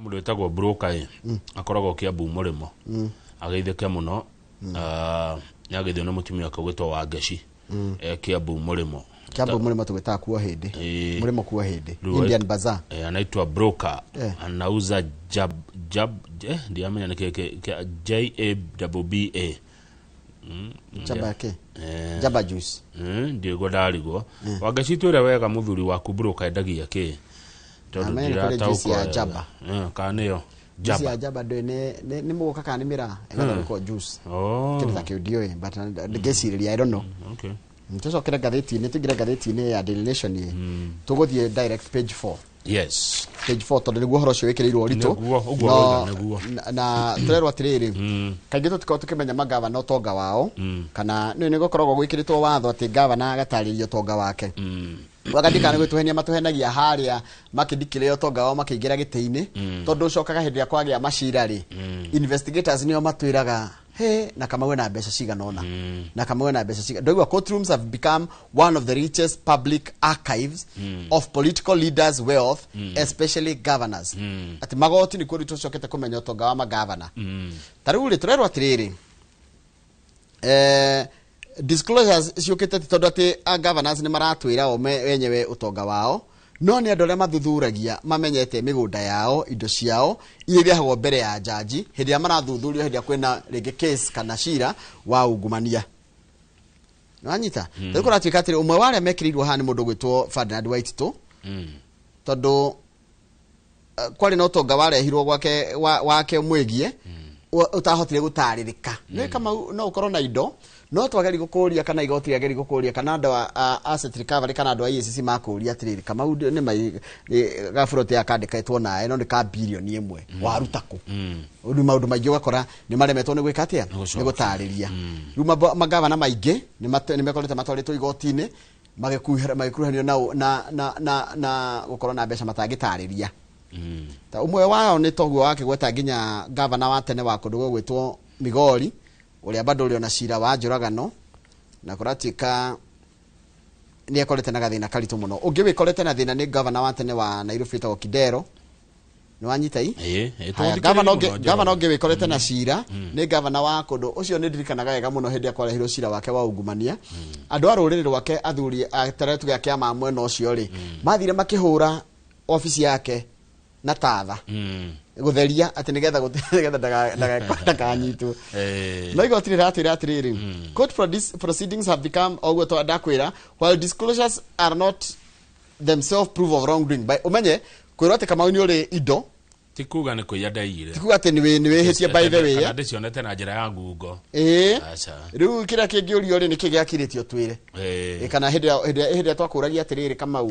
Mundu wetagwo broker akoragwo Kiambu Murimo ageitheke muno nyageithio na mutumia kagwetwo Wangeci Kiambu Murimo Kiambu Murimo tugweta kuo hindi Murimo kuo hindi Indian Bazaar anaitwa broker anauza ndiamenya nike JABBA Jaba yake Jaba juice ndio ndarigwo Wangeci twira wega muthuri waku broker endagia ki tondu ndirautauko ya Jaba kanio Jaba ya Jaba ndo ni mugoka kana mira ega juice kinda kiudio but the guess really I don't know okay nteso kira gatheti ni ya Daily Nation ni tuguthie direct page 4 yes page 4 tondu niguo horo cio wikiriirwo rito na turerwa atiriri kaingĩ tutikao tukimenya magavana utonga wao kana ni gukoragwo gwikiritwo watho ati gavana agataririo utonga wake wakandika ni gwetuhenia matuhenagia haria makindikire utonga wao makiingira gite-ini tondu ucokaga hindi ya kwagia macira ri investigators nio matwiraga he na kama we na mbeca cigana ona na kama we na mbeca cigana ndoigwa courtrooms have become one of the richest public archives of political leaders' wealth especially governors ati magoti ni kuri tucokete kumenya utonga wa magavana tariu ri turerwa atiriri disclosures ciukite tondu ati governors ni maratwira o wenyewe utonga wao no ni andu aria mathuthuragia mamenyete migunda yao indo ciao iria hagwo mbere ya jaji hindi ya marathuthurio hindi ya kwena rege case kana shira wa ungumania nwanyita teko ratwika atiri umwe wale mekirirwo hani mundu gwitwo Ferdinand Waititu tondu kwari no tonga warehirwo wake mwegie utahotire gutaririka ni kama no ukorwo na indo no twageri gukuria kana igoti ageri gukuria kana ndo asset recovery kana ndo ICC makuria atiriri kama ni mai gafuroti yakandikaitwo nae no ni ka billion imwe warutako undu maundu maingi wakora ni maremetwo ni gwika atia ni gutariria riu magavana maingi ni mekorete matwaritwo igoti-ini magikuhanio na gukorwo na mbeca matangitariria ta umwe wao ni toguo wake gweta nginya gavana wa tene wa kundu gwetwo Migori uria bado uri ona cira wa njuragano na kuratika ni ekorete na gathina karitu muno ungi wikorete na thina ni governor wa tene wa Nairobi ta Kidero ni wanyita governor ungi wikorete na cira ni governor wa kundu ucio ni ndirikanaga wega muno hindi akwa rehiro cira wake wa ungumania andu aruriri rwake athuri ateretu gya kiama mwena ucio ri mathire makihura ofisi yake na tatha gutheria ati nigetha ndakanyitu no igoti riratwira atiriri court proceedings have become ogwo ndakwira while disclosures are not themselves proof of wrongdoing by umenye kwirwo ati kama ni uri indo tikuga ni kuya ndaire tikuga ati ni wihitie by the way kana ndicionete na njira ya ngungo acha riu kira kingi uri uri ni kigiakiritio twire kana hindi twakuragia atiriri kama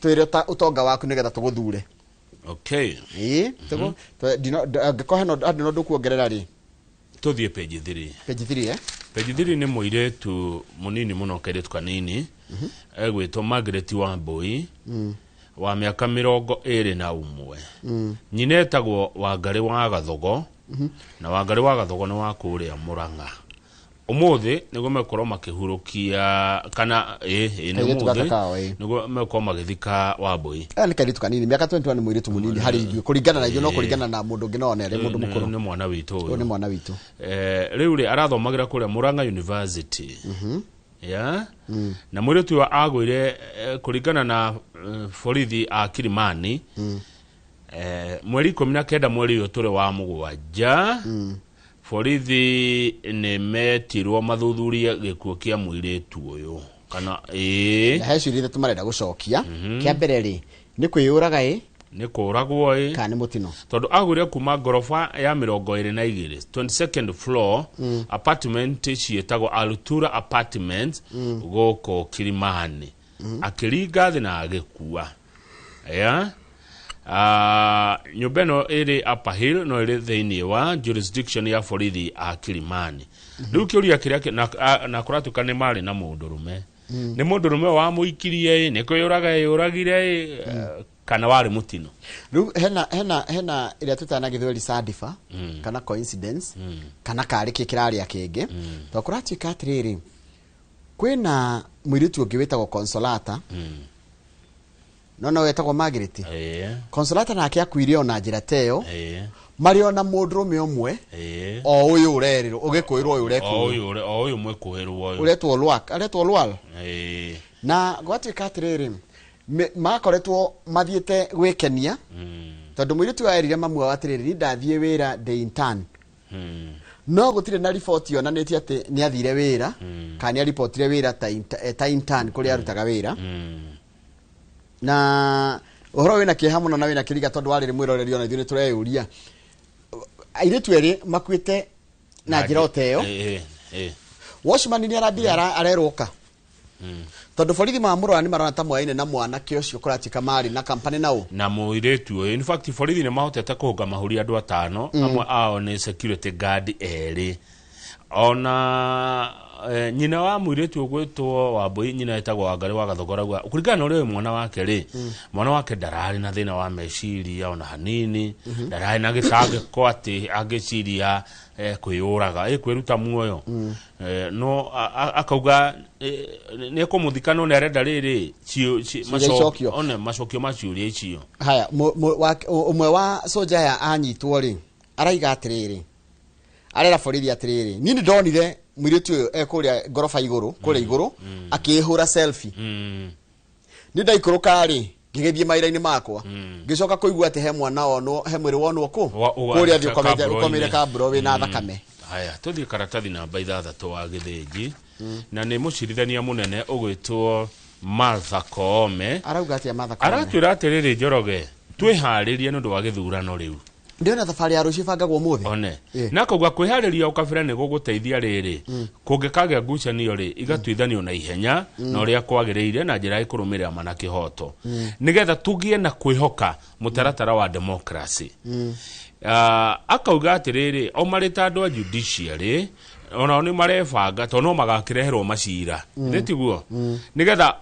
twire utonga waku nigetha tuguthure okay tego ngako hano andino ndukuongerera ri tuthie page 3 page 3 ni muiretu munini muno kairetu kanini egwitwo Margaret Wambui wa miaka 21 nyina etagwo Wangari wa Gathogo na Wangari wa Gathogo ni wa kuria Murang'a umuthi nigo mekorwo makihurukia kana ni umuthi nigo mekorwo magithika Wambui ni kairetu kanini miaka 21 muiretu munini hari ithio kuringana na no kuringana na mundu ngi no nere mundu mukuru ni mwana witu ni mwana witu riu ri arathomagira kuria Murang'a University na muiretu wa agwire kuringana na borithi a Kilimani mweri 19 mweri uyu turi wa mugwanja borithi ni metirwo mathuthurie gikuo kia muiretu uyu kana hecirire tumarenda gucokia kia mbere ri ni kwiyuraga ni kuragwo kana ni mutino tondu agwire kuma gorofa ya 22 22nd floor apartment cietagwo Altura apartment goko Kilimani akiringa thi na agikua nyumba ino iri Upper Hill no iri thiini wa jurisdiction ya borithi a Kilimani riu kiuria kiria na kuratuka ni mari na mundurume ni mundurume wa muikirie ni kuyuraga yuragire kana wari mutino riu hena ira tutana githweri sadifa kana coincidence kana kari kikiraria kingi to kuratuka atiriri kwina mwiritu ungi witagwo Consolata no wetagwo Margaret Consolata nake akuire ona njira teyo mari ona mundrume umwe o uyu ureriro ugikwirwo uyu urekwo o uyu mwekuherwo uyu uretwo Lwal na gwatuika atiriri makoretwo mathiete gwikenia tondu mwiritu aerire mamwe atiriri ndathie wira day in turn no gutire na report yonanĩtie ati ni athire wira kana reportire wira ta in turn kuri arutaga wira na uhoro wina kieha muno na wina kiriga tondu warire mwiroreri ona ithuĩ nĩtureyũria airĩtu erĩ makuĩte na njĩra oteyo Washman ni arambire arerũka tondu borithi ma Mũrũa nĩ marona ta mwaine na mwanake ũcio kũratika mari na kampani nao na mũirĩtu ũyũ in fact borithi nĩ mahotete kũhũnga mahũri andũ 5 amwe ao nĩ security guard erĩ ona nyina wa mũirĩtu ũgwĩtwo Wambũi nyina etagwo Wangari wa Gathogoragua kũringana na ũrĩa mwana wake rĩ mwana wake ndararĩ na thĩna wa meciria ona hanini ndararĩ na gĩtangĩko atĩ angĩciria kwĩyũraga kwĩruta muoyo no akauga nĩ kũmũthika no nĩ arenda rĩrĩ macokio maciũria icio haya ũmwe wa soja ya anyitwo rĩ araiga atĩrĩrĩ arera borithi atĩrĩrĩ niĩ ndonire mwiritu uyu ekuria gorofa iguru kule iguru akihura selfie ni ndaikũrũka ri ngigithie maira-ini makwa ngicoka kuigua ati he mwana ono he mwiri wonwo ku kuria thi ukomire kaburo wina thakame haya tuthie karatathi namba 6 wa githĩnji na nĩ mũcirithania mũnene ũgwĩtwo Martha Koome arauga ati Martha Koome aratwĩra atĩrĩrĩ Njoroge twĩharĩrie nĩ ũndũ wa gĩthurano rĩu ndiona thabarĩ ya rũciũ bangagwo mũthĩ one na kauga kwĩharĩria ũkabira nĩ gũgũteithia rĩrĩ kũngĩkagĩa ngucanio rĩ igatuithanio na ihenya na ũrĩa kwagĩrĩire na njĩra ĩkũrũmĩrĩra mana kĩhoto nĩgetha tũgie na kwĩhoka mũtaratara wa democracy akauga atĩrĩrĩ o marĩ ta andũ a judiciary ona nĩ marebanga to no magakĩreherwo macira nĩtiguo nĩgetha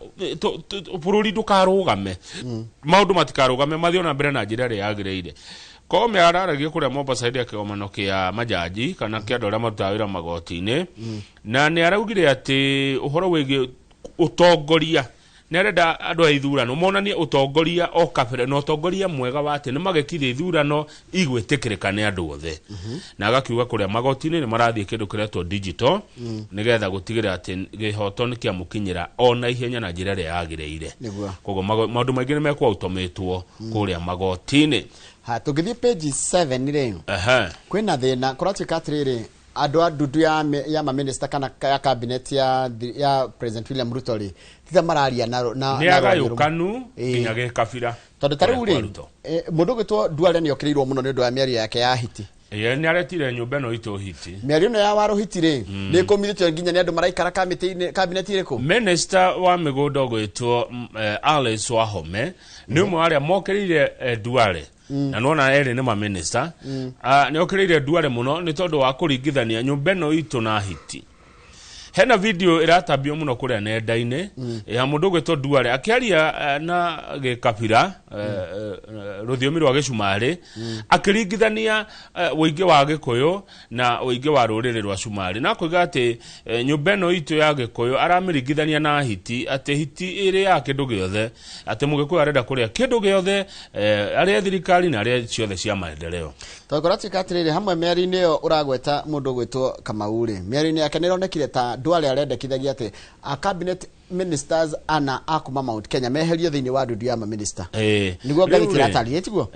bũrũri ndũkarũgame maũndũ matikarũgame mathiĩ ona mbere na njĩra ĩrĩa yagĩrĩire Koome araragia kuria Mombasa hĩndĩ ya kĩgomano kĩa majaji kana kĩa andũ arĩa marutaga wĩra magoti-inĩ na nĩ araugire atĩ ũhoro wĩgiĩ ũtongoria nĩ arenda andũ a ithurano monanie ũtongoria o kabere na ũtongoria mwega wa atĩ nĩ magekithia ithurano igwĩtĩkĩrĩka nĩ andũ othe na agakiuga kuria magoti-inĩ nĩ marathiĩ kĩndũ kĩretwo digital nĩgetha gũtigĩrĩra atĩ gĩhoto nĩ kĩamũkinyĩra ona ihenya na njĩra ĩrĩa yagĩrĩire koguo maũndũ maingĩ nĩ mekwaũtometwo kuria magoti-inĩ ha tugithie page 7 rĩ kwĩna thĩna kũratuĩka atĩrĩrĩ andũ a ndudu ya maminista kana ya cabinet ya President William Ruto rĩ tita mararia na nĩ agayũkanu nginya gĩkabira tondũ tarĩu rĩ mũndũ ũgĩtwo Duale nĩ okĩrĩirwo mũno nĩ ũndũ wa mĩario yake ya hiti nĩ aretire nyũmba ĩno itũ hiti mĩario ĩno ya Waru hiti rĩ nĩ ĩkũmithĩtio nginya nĩ andũ maraikara cabinet ĩrĩkũ minister wa mĩgũnda ũgwĩtwo Alice Wahome nĩ ũmwe wa arĩa mokĩrĩire Duale na nona erĩ nĩ ma minister nĩ okĩrĩire Duale mũno nĩ tondũ wa kũringithania nyũmba ĩno itũ na hiti hena video iratambio muno kuria nenda-inĩ ya mũndũ ũgwĩtwo Duale akĩaria na gĩkabira rũthiomi rwa gĩcumarĩ akĩringithania ũingĩ wa Gĩkũyũ na ũingĩ wa rũrĩrĩ rwa Cumarĩ na kuiga atĩ nyũmba ĩno itũ ya Gĩkũyũ aramĩringithania na hiti atĩ hiti ĩrĩ ya kĩndũ gĩothe atĩ Mũgĩkũyũ arenda kũrĩa kĩndũ gĩothe arĩa thirikari na arĩa ciothe cia maendeleo tũkũratika atĩrĩrĩ hamwe mĩario-inĩ ĩyo ũragweta mũndũ ũgwĩtwo Kamau-rĩ mĩario-inĩ yake nĩ ĩronekire ta Duale arendekithagia atĩ a cabinet ministers ana akuma Mount Kenya meherio thĩinĩ wa ndudu ya maminista nĩguo ngarĩkĩra atari tiguo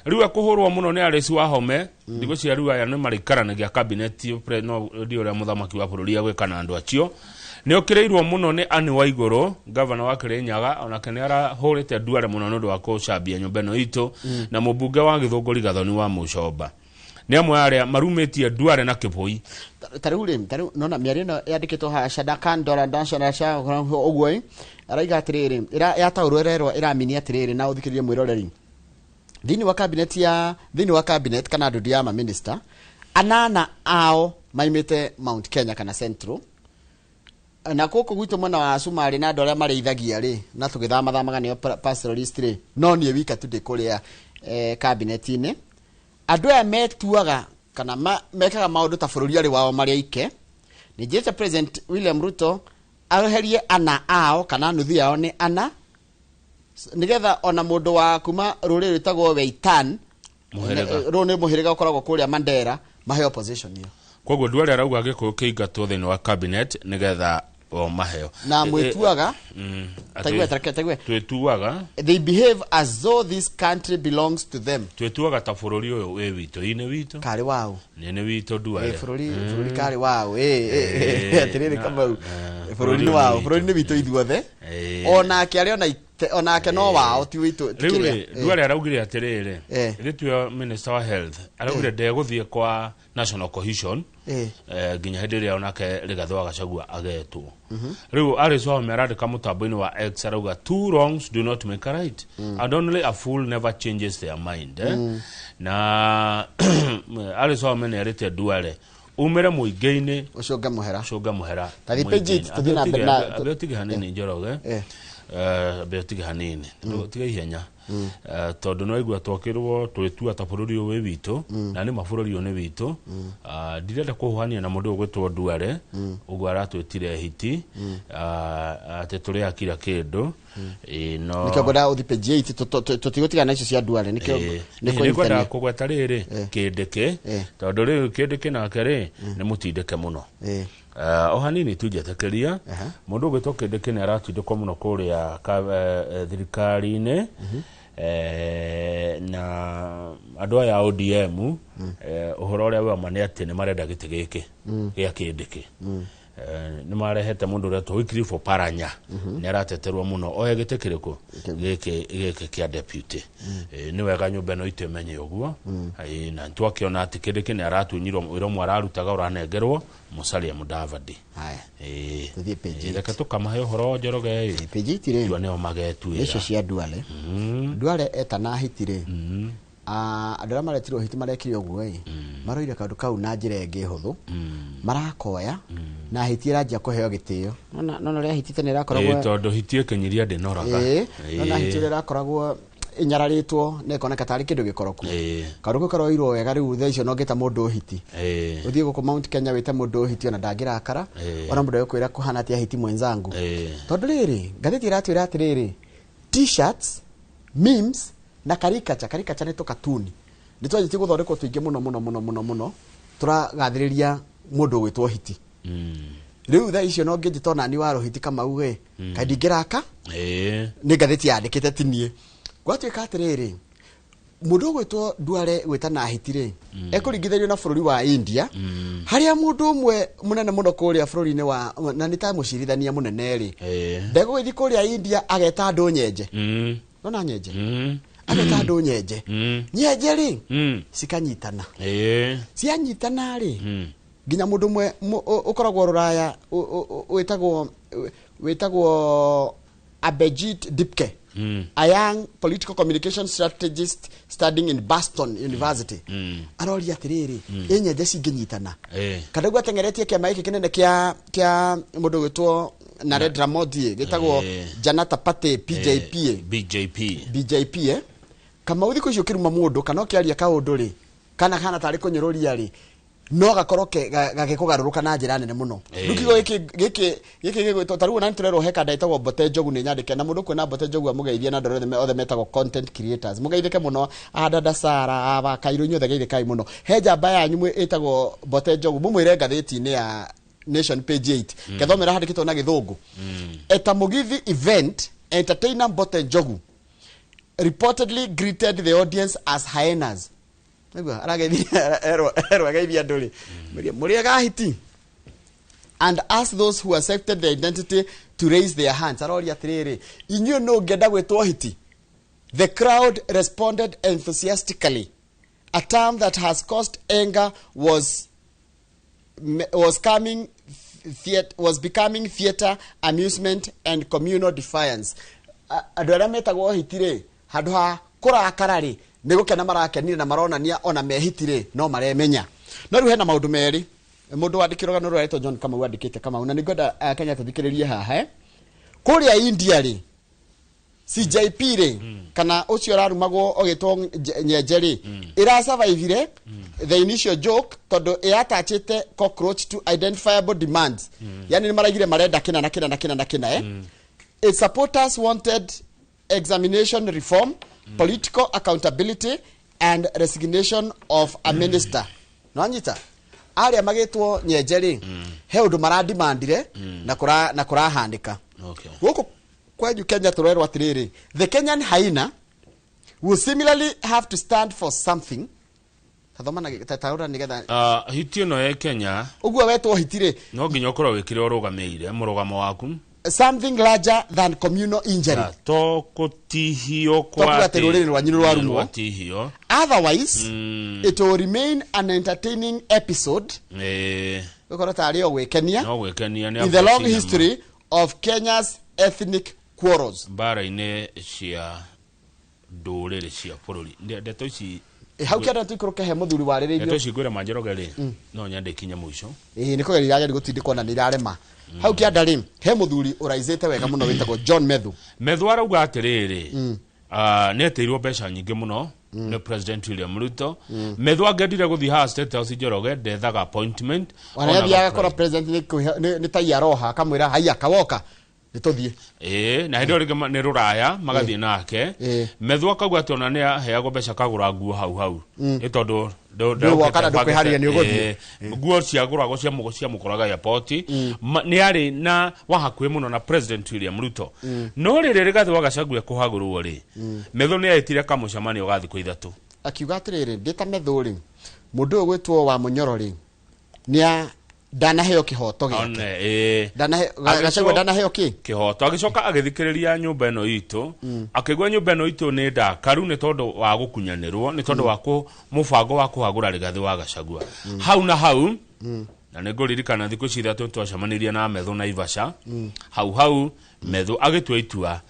rĩu akũhũrwo mũno nĩ Alice Wahome ndigũ cia rĩu aya nĩ marĩkaranagia cabinet no ndio ũrĩa mũthamaki wa bũrũri agwĩka na andũ acio nĩ okĩrĩirwo mũno nĩ Anne Waigũrũ governor wa Kirinyaga onake nĩ arahũrĩte Duale mũno nĩ ũndũ wa kũcambia nyũmba ĩno itũ na mũmbunge wa Gĩthũngũri Gathoni wa Mũcomba nĩ amwe arĩa marumĩtie Duale na Kĩbũi tarĩu nona mĩario ĩno yandĩkĩtwo ha Shadakan Dora National Sha ũguo araiga atĩrĩrĩ yataũrwo rerwo ĩraminia atĩrĩrĩ na ũthikĩrĩrie mwĩroreri thĩinĩ wa cabinet kana ndudu ya maminista anana ao maimĩte Mount Kenya kana Central na kũkũ gwitũ mwena wa Cumarĩ na andũ arĩa marĩithagia rĩ na tũgĩthamathamaga nĩo pastoralist rĩ no niĩ wika tu ndĩ kũrĩa cabinet-inĩ andũ aya metuaga kana mekaga maũndũ ta bũrũri arĩ wao marĩa ike nĩ njĩte President William Ruto aherie ana ao kana nuthu yao nĩ ana nigetha ona mundu wa kuma ruri rutagwo Weitan rone muhiriga ukoragwo kuria Mandera mahe opposition hiyo koguo Duale arauga giko kiingatwo thini wa cabinet nigetha o maheo na mwituaga tagwe twetuaga they behave as though this country belongs to them twetuaga ta bururi uyu we wito ine wito kari wao nene wito Duale bururi kari wao atiriri kama bururi ni wao bururi ni wito ithuothe ona kiari ona ke no wao ti wito tikire Duale araugire atiriri gitwe minister wa health araugire ndeguthie kwa national cohesion ginya hindi ria onake rigathwa Gachagua agetwo riu ariso merandika mutambo-ini wa X arauga two wrongs do not make a right and only a fool never changes their mind na ariso menerete Duale umere muingeini ucoga muhera tathi pejit tuthina na abetige hanini njoroge abetige hanini tiga ihenya tondu no igua twakirwo twitua ta bururi we wito na ni mabururi one wito ndirenda kuhania na mundu ugwitwo Duale ugu aratwitire hiti ate turi akira kindu no nikagoda uthipejie tutigotiga na icio cia Duale nikwenda kugweta riri kindike tondu ri kindike na kere ni mutindike muno o hanini tujetekeria mundu ugwitwo kindike ni aratindikwo muno kuria thirikari-ini na andu aya ODM uhoro uria wa mane ati ni marenda giti giki gia kindiki ni marehete mundu uria twikiri for Paranya ni arateterwo muno oye giti kiriku giki kia deputy ni wega nyumba no itemenye uguo na twakiona ati kindiki ni aratunyirwo wira mwe ararutaga uranengerwo Musalia Mudavadi haya tuthie page reka tukamahe uhoro Njoroge page itire icio nio magetuira icio cia Duale Duale etana hitire andu aria maretirwo hiti marekire uguo maroire kandu kau na njira ingi huthu marakoya na hiti ranjia kuheo gitio nona ria hitite ni rakoragwo tondu hiti ekenyiria ndinoraga nona hiti ria rakoragwo inyararitwo nekoneka tari kindu gikoroku karugo karoirwo wega riu tha icio no ngita mundu hiti uthie guku Mount Kenya wite mundu hiti ona ndangirakara ona mundu yokwira kuhana tia hiti mwenzangu tondu riri ngathiti iratwira atiriri t-shirts memes na caricature ni tukatuni nitwajiti guthondekwo tuingi muno turagathiriria mundu gwitwo hiti riu tha icio no ngiti tona ni waro hiti kama uwe kadingiraka ni ngathiti yandikite tinie gwatuika atiriri mundu gwitwo Duale gwitana hitire ekuringithanio na bururi wa India haria mundu umwe munene muno kuria bururi-ini wa na nita mucirithania munene ri ndego ithi kuria India ageta andu nyenje nona nyenje ageta andu nyenje nyenje ri sikanyitana cianyitana ri ginya mundu umwe ukoragwo Ruraya witagwo Abhijit Dipke a young political communication strategist studying in Boston University aroria atiriri enyeje cinginyitana kada gwa tengeretie kiama iki kinene kia mundu gwitwo Narendra Modi gitagwo Janata Party BJP kama uthi kucio kiruma mundu kana kiaria kaundu ri kana tari kunyururia ri no gakoroke gagikugaruruka na njira nene muno rukigo giki gwitwo taruo na nturero heka ndaitagwo Mbote Njogu ni nyandike na mundu kwena Mbote Njogu amugeithia na ndoro othe metagwo content creators mugeithike muno adada Sara aba Kairu nyothe geithike muno heja baya yanyu etagwo Mbote Njogu mumwire ngathiti-ini ya Nation page 8 kethomera handikitwo na githungu eta mugithi event entertainer Mbote Njogu reportedly greeted the audience as hyenas and asked those who accepted the identity to raise their hands. The crowd responded enthusiastically. A term that has caused anger was becoming theater, amusement, and communal defiance. Nigukena marakenire na maronania ona mehitire no maremenya no riu hena maundu meri mundu wandikirwa no rweto John kama wandikite kama una nigoda Kenya tuthikiririe haha kuria India ri CJP ri kana ucio rarumagwo ogitwo nyenjeri ira survive the initial joke todo e attachete cockroach to identifiable demands yani ni maragire marenda kina its supporters wanted examination reform, political accountability and resignation of a minister. Nwanyita aria magitwo nyenjeri he undu maradimandire na kurahandika. Okay. Guku kwenyu Kenya turerwa atiriri, the Kenyan hyena will similarly have to stand for something. Tathomana tataura nigetha hitio no ye Kenya uguo wetwo hitire no nginya ukorwo wikire urugameire murugamo waku something larger than communal injury. To kutihio kwa tihio. Otherwise, it will remain an entertaining episode in the long history of Kenya's ethnic quarrels. Bara-ine cia ndurire cia bururi ndeto ici hau kianda tuikuruke he muthuri waririirio ndeto ici ngwira manjeroge ri no nyande kinya muico niko geri yaje gutindikwo na nirarema hau kianda ri he muthuri uraizite wega muno witagwo John Methu arauga atiriri netirwo mbeca nyingi muno ne President William Ruto Methu agendire guthi ha State House Njoroge ndethaga appointment onathia akora president ni taiaroha kamwira haya kawoka nituthie na hindo ringi ni ruraya magathie nake Methu akauga ati ona ni heago mbeca kagura nguo hau itondu wakana ndukwiharia ni uguthie nguo ciaguragwo cia mukoraga airport ni ari na wahakwe muno na President William Ruto no riri rigathi wagacagua kuhagurwo ri Methu ni aitire kamucamani ugathi ku ithatu akiuga atiriri ndita Methu ri mundu gwitwo wa Munyoro ri nia danaheo kihoto giake danaheo kihoto agicoka agithikiriria nyumba eno itu akigwa nyumba eno itu ni ndakaru ni tondu wa gukunyanirwo ni tondu wa mubango wa kuhagura rigathi wa Gachagua hau na hau na niguririkana thiku ici ithatu twacamanirie na Methu na Ivasha hau Methu agitwa itua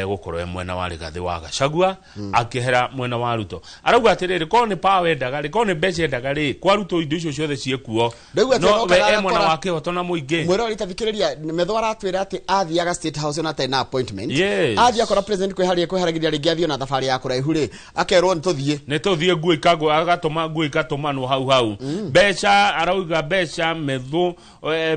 gukorwo mwena wa rigathi wa Gachagua akihera mwena wa Ruto arauga atiriri ko ni power ndaga ko ni mbeca ndaga ri kwa Ruto indo icio ciothe ciekuo no we mwena wa kihoto na muingi mwero ritathikiriria Methu aratwira ati athiaga State House na tena appointment athia kora president kwiharagiria ringi athio na thabari ya kuraihu ri akerwo nituthie nguo ikago agatuma nguo ikatuma no hau mbeca arauga mbeca Methu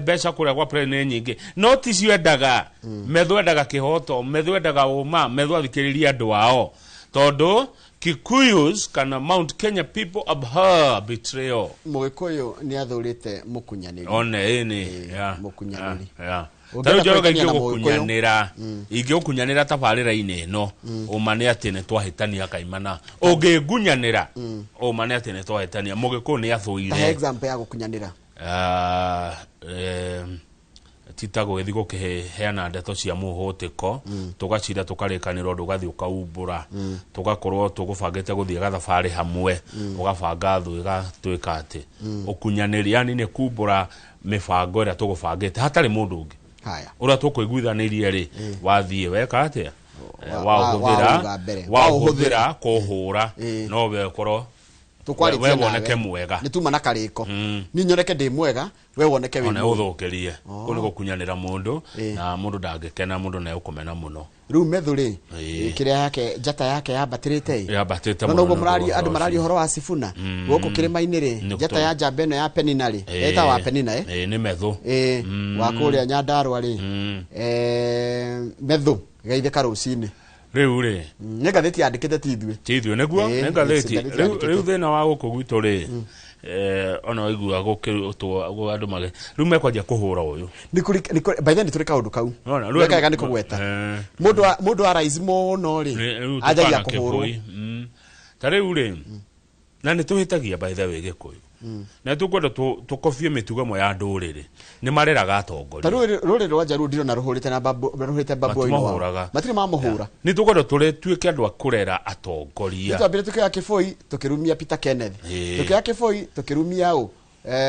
mbeca kuria kwa president nyingi no ticio endaga Methu endaga kihoto Methu endaga uma Methu athikiriria andu ao tondu Kikuyus kana Mount Kenya people abhor betrayal Mugikuyu ni athurite mukunyaniri mukunyaniri Taru Njoroge ingigukunyanira ingigukunyanira tabarira-ini ino umane ati ni twahitania kaimana ungigunyanira umane ati ni twahitania Mugikuyu ni athuire ta example ya gukunyanira titago gethi gukiheana ndeto cia muhutiko tugacira tukarikanira undu gathi ukaumbura tugakorwo tugubangite guthie gathabari hamwe ugabanga thu igatuika ati ukunyaniri yani ni kumbura mibango ira tugubangite hatari mundu ungi haya ura tukuiguithanirie ri wathie weka atia wauhuthira kuhura no we korwo tukwaritia nawe woneke mwega nituma na kariko ni nyoneke ndi mwega we woneke wi ona uthukirie kuni gukunyanira mundu na mundu ndangikena mundu na ukumena muno riu Methu ri kiria yake njata yake yabatirite muno no murari andu marari horo wa Sifuna guku kirima-ini ri njata ya njamba eno ya Penina ri eta wa Penina ni Methu wa kuria Nyandarua ri Methu geithika rucini riu ri ni gatheti yandikite tithue neguo ni gatheti riu thina wa guku gwitu ri ona igua gukirutwo andu mage riu mekwanjia kuhura uyu ni by then turi kaundu kau wekaga ni kugweta mundu arise muno ri ajagia kuhurwo ta riu ri na ni tuhitagia by the way Gikuyu na tukwenda tukofie mitugo mo ya nduriri ni mareraga atongoria ruri rwa Jaruo ndiro na ruhurite na babu ino matiri mamuhura ni tukwenda turetuike andu akurera atongoria twambire tukiya Kiboi tukirumia Peter Kenneth tukiya Kiboi tukirumia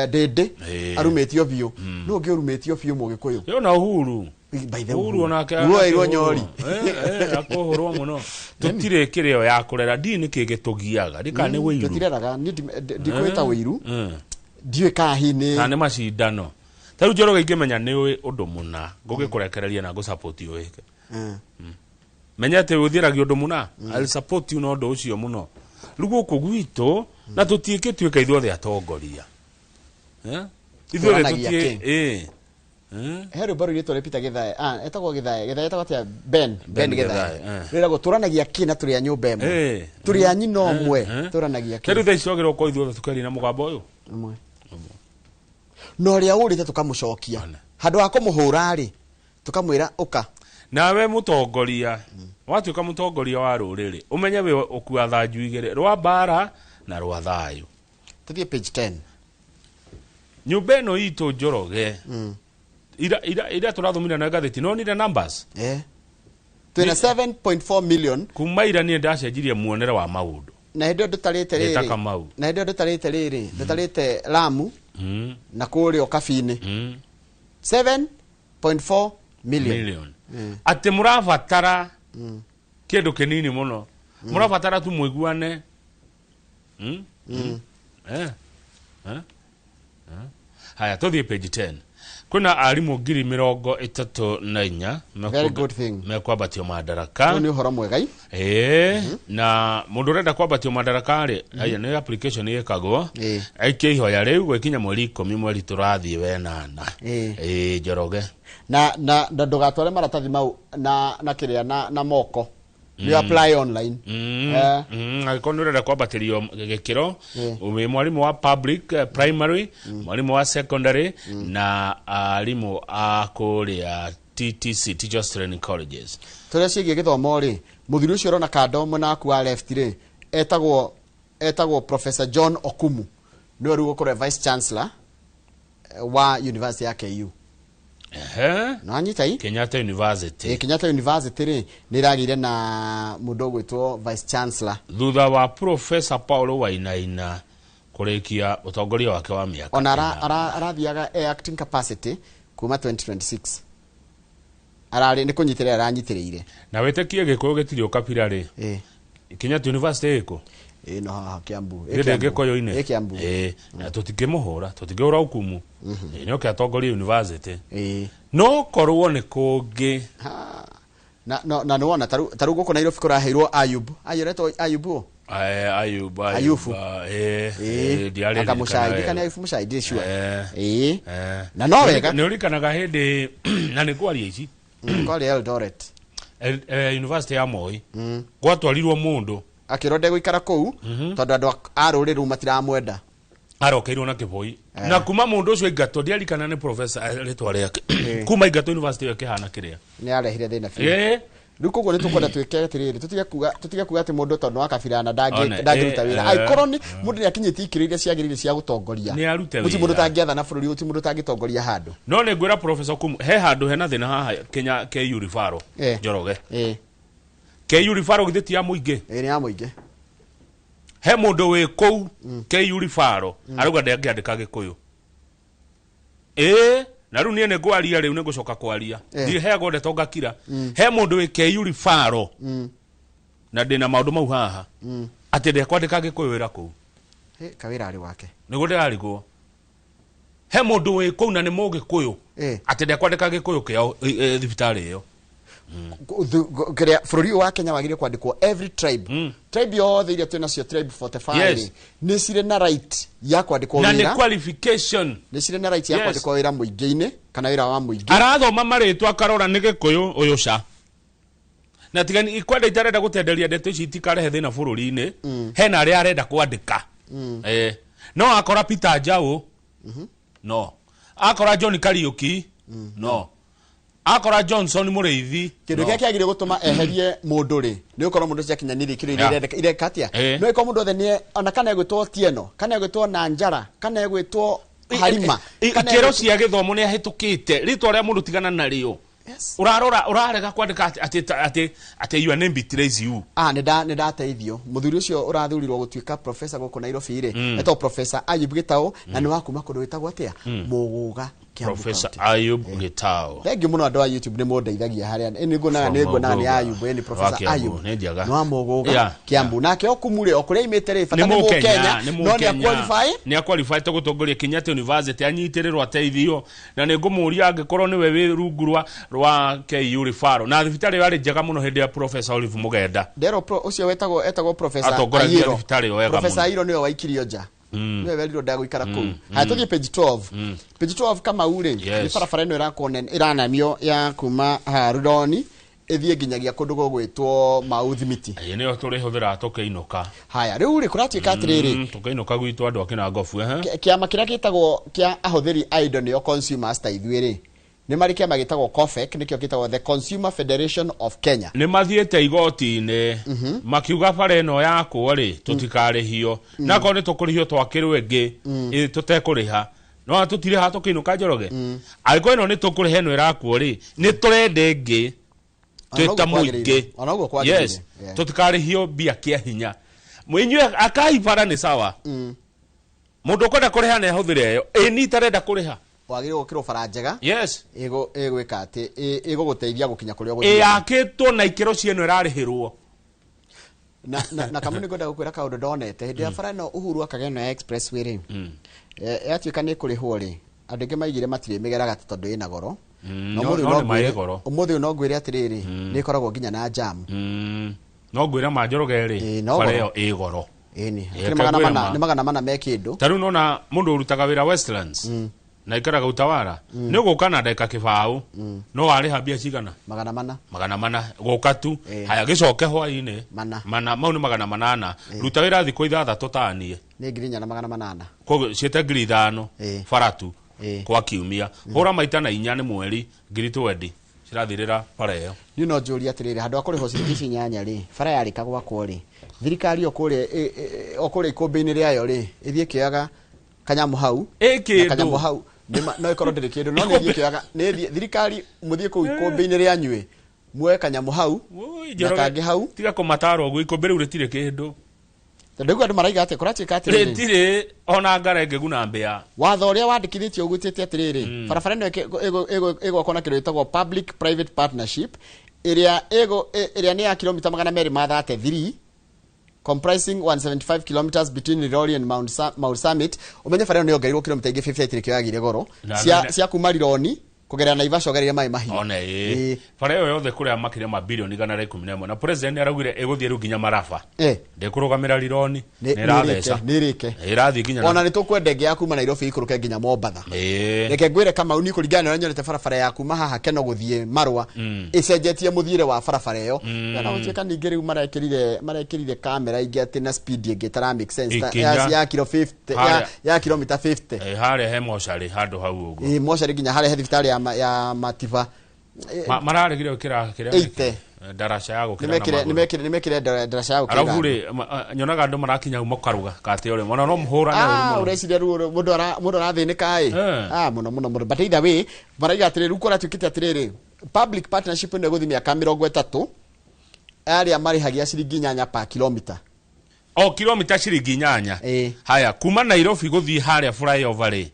Ndindi arumetio biu no ngiurumetio biu Mugikuyu yo na Uhuru by the Uhuru onake ruo nyori akohorwo muno tutire kireo ya kurera ndi ni kigitugiaga rikane wiru tutireraga ndikwita wiru ndiwe kahini kana macindano taru Njoroge ingimenya ni undu muna ngugikurekereria na go support you weke menya ate uthiragia undu muna I'll support you no ndo ucio muno rugo kugwito na tutiike tuika ithuothe atongoria ithuothe tutie Hero baro ile Peter Githae etagwo Githae etagwo atia Ben Githae rira guturanagia kina turi a nyumba emwe turi a nyina omwe turanagia kina keru theicogero ko ithuothe tukari na mugamba uyu amwe no ria urite tukamucokia handu wa kumuhura ri tukamwira uka nawe mutongoria watuika mutongoria wa ruriri umenye we ukua thanju igire rwa bara na rwa thayu tuthie page 10 nyumba ino itu Njoroge ira turathumira na gatheti no ni the numbers twina 7.4 million kuma ira ni ndacenjirie muonere wa maundu na hindu ndutarite riri na hindu ndutarite riri ndutarite Lamu na kuri o Kabini 7.4 million ati murabatara kindu kinini muno murabatara tu mwiguane haya tuthie page 10 kuna arimu 34,034 mekwabatio madaraka ni uhoro mwega na mundu urenda kwabatio madaraka ri aya ni application yekagwo aikie ihoya riu gwikinya mweri 10 mweri turathie wenana Njoroge na ndugatware maratathi mau na kiria na moko you apply online agikono urenda kwabatirio gikiro ume mwalimu wa public primary mwalimu wa secondary na alimu akuria TTC Teachers Training Colleges tore cigie githomo ri muthiri ucio rona kando mwana aku wa left ri etagwo Professor John Okumu no ru gukore vice chancellor wa University ya KU no anyitai Kenyatta University Kenyatta University ri niragire na mundu gwitwo vice chancellor thutha wa Professor Paulo Wainaina kurekia utongoria wake wa miaka ona arathiaga acting capacity kuma 2026 arari ni kunyitirira aranyitiriire na wetekie gikuyu gitirio kapira ri Kenyatta University iko no Kiambu gikoyo ine Kiambu na tutikimuhura tutikiura Okumu ni oke atongoria university no korwo ni kungi na no wona taru guko Nairobi kuraheirwo Ayubu Ayufu diari akamushahidi kana Ayufu mushahidi sure na no wega ni urikanaga hindi na ni kwaria ici kwali Eldoret university ya Moi gwatwarirwo mundu akirode guikara kou tondu andu aruriru matiramwenda arokeirwo na kiboi na kuma mundu ucio ingato ndiarikana ni professor ritwa riake kuma ingato university yake hana kiria ni arehire thina fi ruko gwo nitukwenda twike atiriri tutige kuga ati mundu tondu akabirana ndangiruta wira aikorwo ni mundu ni akinyiti ikirire ciagirire cia gutongoria ni arute wira muti mundu tangiatha na bururi uti mundu tangitongoria handu no ni ngwira professor Kumu he handu hena thina haha Kenya KU Rifaro Njoroge KU Rifaro githiti ya muingi ni ya muingi he mundu wi kou KU Rifaro aruga ndangiandika gikuyu na riu nie ne ngwaria riu ne ngucoka kwaria ndi he gode tongakira he mundu wi KU Rifaro na ndina maundu mau haha ati ndekwandika gikuyu wira kou kawira ari wake niguo ndirarigwo he mundu wi kou na ni mugikuyu ati ndekwandika gikuyu kio thibitari iyo kiria bururi wa Kenya wagire kwandikwo every tribe tribe yothe iria twina cio tribe 45 ni cire na right ya kwandikwo wira na ni qualification ni cire na right ya kwandikwo wira muingi-ini kana wira wa muingi arathoma maritwa akarora ni gikuyu uyu ca na tigani ikwenda itarenda gutenderia ndeto ici itikarehe thina bururi-ini hena aria arenda kwandika no akora Peter Njau no akora John Kariuki no akora Johnson Mureithi kindu gike agire gutuma eherie mundu ri ni ukorwo mundu cia kinyaniri kiro ire katia no iko mundu othe ni ona kana egwitwo Tieno kana egwitwo Nanjara kana egwitwo Halima kiro cia githomo ni ahitukite ritwa ria mundu tigana na rio urarega kwandika ati your name betrays you ni ndateithio muthuri ucio urathurirwo gutuika professor guku Nairobi ri eto Professor Ayub Gitau na ni wakuma kundu witagwo atia muguga Professor Ayub Gitau thengi muno andu a YouTube ni mundeithagia haria ni ngona ni Ayub ni Professor Ayub no amuguga Kiambu nake Okumure okuria imete ri fata ni Kenya no ni qualify to gutongoria Kenyatta University anyitirirwa teithio na ni ngumuria angikorwo ni we wi rungu rwa KU Rifaro na thibitari yari njega muno hindi ya Professor Olive Mugenda ndero ucio etagwo Professor Ayiro Professor Ayiro niwe waikirio nja niwe werirwo ndagũikara kũu. Haya tũthiĩ page 12. Page 12 kama ure ni barabara ĩno iranamio ya kuma Ruroni ithie nginyagia kũndũ gũgwĩtwo Mauthimiti. Ĩĩ nĩyo tũrĩhũthĩra tũkĩinũka. Haya rĩu rĩ kũratuĩka atĩrĩrĩ tũkĩinũka gwitũ andũ akĩna ngobu kĩama kĩrĩa gĩtagwo kĩa ahũthĩri a indo nĩyo consumers ta ithuĩ rĩ nĩ marĩ kĩama gĩtagwo COFEC nĩkĩo gĩtagwo the Consumer Federation of Kenya. Nĩ mathiĩte igoti-inĩ makiuga bara ĩno yakwo rĩ tũtikarĩhio na korwo nĩ tũkũrĩhio twakĩrwo ĩngĩ tũtekũrĩha no tũtirĩha tũkĩinũka Njoroge. Angĩkorwo ĩno nĩ tũkũrĩha ĩno ĩrakwo rĩ nĩ tũrenda ĩngĩ twĩta mũingĩ. Yes, tũtikarĩhio mbia kĩa hinya. Mwinyue akai bara nĩ sawa. Mũndũ ũkwenda kũrĩha nĩ ahũthĩre ĩyo. Ĩni tarenda kũrĩha. Wagĩrĩirwo gũkĩrwo bara njega. Yes. Ĩgwĩka atĩ ĩgũgũteithia gũkinya kũrĩa ũgũthiĩ. Yakĩtwo na ikĩro cieno ĩrarĩhĩrwo. Na kamwe nĩ ngwenda gũkwĩra kaũndũ ndonete hĩndĩ ya bara ĩno Uhuru akageno ya expressway rĩ. Yatuĩka nĩ kũrĩhwo rĩ andũ aingĩ maigire matirĩ mĩgeraga tondũ ĩna goro. Ũmũthĩ no ngwĩre atĩrĩrĩ nĩ ĩkoragwo nginya na jam. No ngwĩra ma Njoroge rĩ bara ĩyo ĩ goro. Ĩni nĩ magana mana me kĩndũ. Tarĩu nona mũndũ ũrutaga wĩra Westlands na ikaraga Utawara nĩ gũka na ndeka kĩbaũ no warĩha mbia cigana magana mana gũka tu. Haya gĩcoke hwaĩ-inĩ mana mau nĩ magana manana ruta wĩra thikũ ithathatũ tanie nĩ ngiri inya na magana manana koguo ciĩte ngiri ithano baratu kwa kiumia hũra maita na inya nĩ mweri ngiri 20 cirathirĩra bara ĩyo. Niĩ no njũrie atĩrĩrĩ handũ ha kũrĩhwo ciringi inyanya rĩ bara yarĩka gwakwo rĩ thirikari okũrĩa ikũmbĩ-inĩ rĩayo rĩ ĩthiĩ kĩoyaga kanyamũ hau kanyamũ hau no ikorwo ndĩrĩ kĩndũ no nĩ ĩthiĩ kĩoyaga thirikari mũthiĩ kũu ikũmbĩ-inĩ rĩanyuĩ muoye kanyamũ hau na kangĩ hau tiga kũmatara ũguo ikũmbĩ rĩu rĩtirĩ kĩndũ tondũ rĩu andũ maraiga atĩ kũratuĩka atĩrĩrĩ rĩtirĩ ona ngara ĩngĩguna mbĩa. Watho ũrĩa wandĩkithĩtio ũgwĩtĩte atĩrĩrĩ barabara ĩno ĩgwakwo na kĩndũ gĩtagwo public private partnership ĩrĩa nĩ ya kilomita 233 comprising 175 kilometers between Rironi and Mount Summit. Umenye bara ĩyo nĩ yongereirwo kilomita ingĩ 50 kĩo yagire goro cia kuma Rironi kugerera Naivasha ũgereire maĩ mahiũ. Ona bara ĩyo yothe kũrĩa makĩria mabilioni 111 na president araugire ĩgũthiĩ rĩu nginya Marafa ndĩkũrũgamĩra Rironi nĩratheca ĩrathiĩ nginya ona nĩ tũkwenda ĩngĩ ya kuma Nairobi ikũrũke nginya Mombatha. Reke ngwĩre Kamau nĩ kũringana na nyonete barabara ya kuma haha Keno gũthiĩ Marwa ĩcenjetie mũthiĩre wa barabara ĩyo na gũtuĩka ningĩ rĩu marekĩrire kamera ingĩ atĩ na speed ĩngĩ tara make sense ya kilo 50 ya kilomita 50 harĩa he mocarĩ handũ hau ũguo mocarĩ nginya harĩa he thibitarĩ ya Matiba mararegire kĩrĩa daraca ya gũkĩra nĩmekire daraca ya gũkĩra. Arabu rĩ nyonaga andũ marakinya uma karuga kate ũrĩa mwana no mũhũrane ũreciria rĩu mũndũ arathĩnĩka mũno but either way maraiga atĩrĩrĩ rĩu kũratuĩkĩte atĩrĩrĩ public partnership nĩ gũthimia ka 30 arĩa marĩhagia ciringi 8 per kilometer kilomita ciringi 8. Haya kuma Nairobi gũthiĩ harĩa flyover rĩ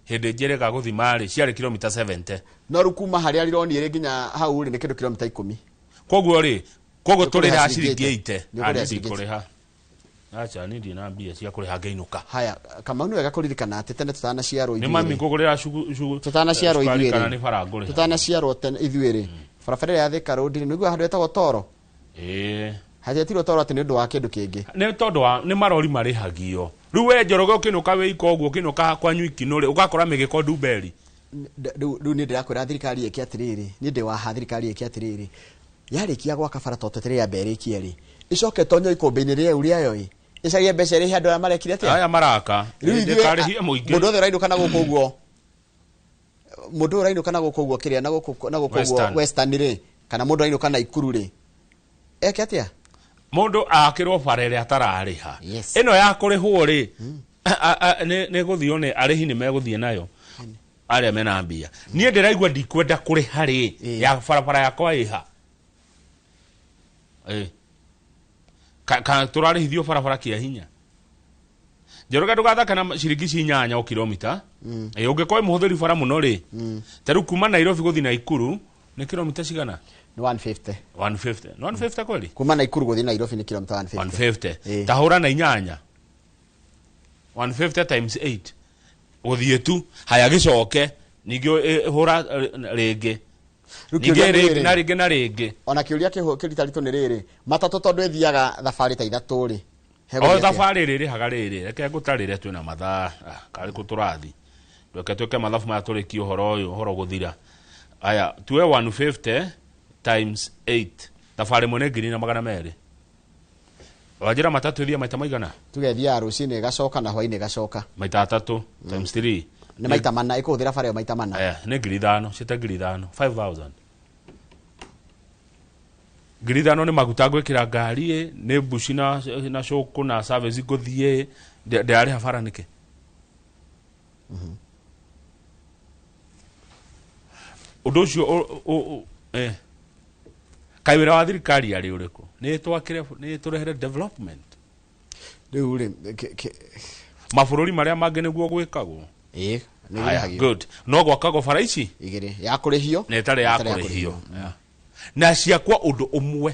hĩndĩ njĩrĩga gũthima rĩ ciarĩ kilomita 70 no rukuma harĩa Rironi ĩrĩ nginya hau rĩ nĩ kĩndũ kilomita 10. Koguo tũrĩha ciringi 80 arĩa kũrĩha acha ni ndina mbia cia kũrĩha ngĩinũka. Haya Kamau nĩ wega kũririkana atĩ tene tutanaciarwo ithuĩ nĩ mami ngũgũrĩra tutanaciarwo ithuĩ tutanaciarwo tene ithuĩ rĩ barabara ya Thika Road nĩ nĩguo handũ etagwo Toro hajetirwo Toro atĩ nĩ ũndũ wa kĩndũ kĩngĩ nĩ tondũ nĩ marori marĩhagio rĩu we Njoroge ũkĩnũka wĩ iko ũguo ũkĩnũka kwanyu ikinũ rĩ ũgakora mĩgĩko Ndumberi rĩu nĩ ndĩrakwĩra thirikari ĩkĩ atĩrĩrĩ nĩ ndĩ wa thirikari ĩkĩ atĩrĩrĩ yarĩkia gwaka bara totetere ya mberĩkie rĩ icoke tonyo ikũmbĩ-inĩ rĩu rĩayo ĩ icarie mbeca irĩ handũ marekire atĩa aya maraka ndĩkarĩhie mũingĩ mũndũ othe ũrainũka na gũkũ ũguo mũndũ ũrainũka na gũkũ ũguo kĩrĩa na gũkũ ũguo Western rĩ kana mũndũ ũrainũka na Ikuru rĩ eke atĩa mũndũ akĩrwo bara ĩrĩa atararĩha ĩno ya kũrĩhwo rĩ nĩ gũthiĩ nĩ arĩhi nĩ megũthiĩ nayo arĩa mena mbia. Niĩ ndĩraigua ndikwenda kũrĩha rĩ ya barabara yakwa ĩha tũrarĩhithio barabara kĩa hinya Njoroge ndũgathaka na ciringi 8 o kilomita ũngĩkorwo mũhũthĩri bara mũno rĩ tarĩu kuma Nairobi gũthiĩ Naikuru nĩ kilomita cigana 150 kweli kuma Naikuru gũthiĩ Nairobi nĩ kilomita 150 ta hũra na 8 150 times 8 gũthiĩ tu haya gĩcoke ningĩ hũra rĩngĩ ningĩ na rĩngĩ ona kĩũria kĩritaritũ nĩ rĩrĩ matatũ tondũ ĩthiaga thabarĩ ta 3 rĩ o thabarĩ rĩrĩ haga rĩrĩ reke ngũtarĩre twĩna mathaa karĩ kũtũrathi ndweke twĩke mathabu maya tũrĩkie ũhoro gũthira aya tuwe 150 times 8 thabarĩ mwe nĩ 2,200 wajira matatũ ithia maita maigana tugethia rũcinĩ gacoka na hwainĩ gacoka maita 3 times 3 nĩ maita mana ĩkũhũthĩra bara ĩyo maita mana nĩ 5,000 cita 5,000 5,000 5,000 nĩ maguta ngwĩkĩra ngari nĩ mbuci na cũkũ na service ngũthiĩ ndĩarĩha bara nĩkĩ ũndũ ũcio kaĩ wĩra wa thirikari arĩ ũrĩkũ nĩ tũrehere development rĩu rĩ mabũrũri marĩa mangĩ nĩguo gwĩkagwo good no gwakagwo bara ici igĩrĩ ya kũrĩhio na ĩtarĩ ya kũrĩhio na ciakwa ũndũ ũmwe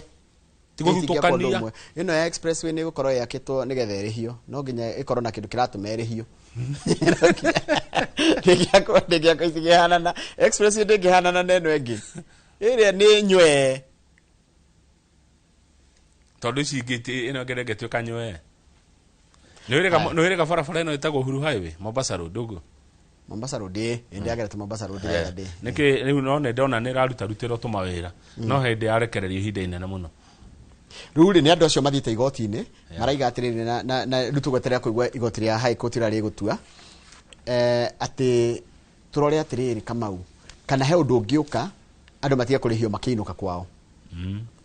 tigũthutũkania ĩno ya expressway nĩ gũkorwo yakĩtwo nĩgetha ĩrĩhio no nginya ĩkorwo na kĩndũ kĩratũma ĩrĩhio ndĩgĩakwo icigĩhanana expressway ndĩngĩhanana na ĩno ĩngĩ ĩrĩa nĩ nywe tondũ ici ingĩ ĩno ngere ngetũĩka nywe nĩwĩrĩga barabara ĩno ĩtagwo Uhuru Highway Mombasa Road ũguo Mombasa Road ĩndĩ agerete Mombasa Road ndĩ nĩkĩ rĩu no nĩ ndona nĩ rarutĩrwo tũmawĩra no hĩndĩ yarekererio ihinda inene mũno rĩu nĩ andũ acio mathiĩte igoti-inĩ maraiga atĩrĩrĩ na rĩu tũgweterera kũigua igoti rĩa High Court rĩrĩa rĩgũtua atĩ tũrore atĩrĩrĩ Kamau kana he ũndũ ũngĩũka andũ matige kũrĩhio makĩinũka kwao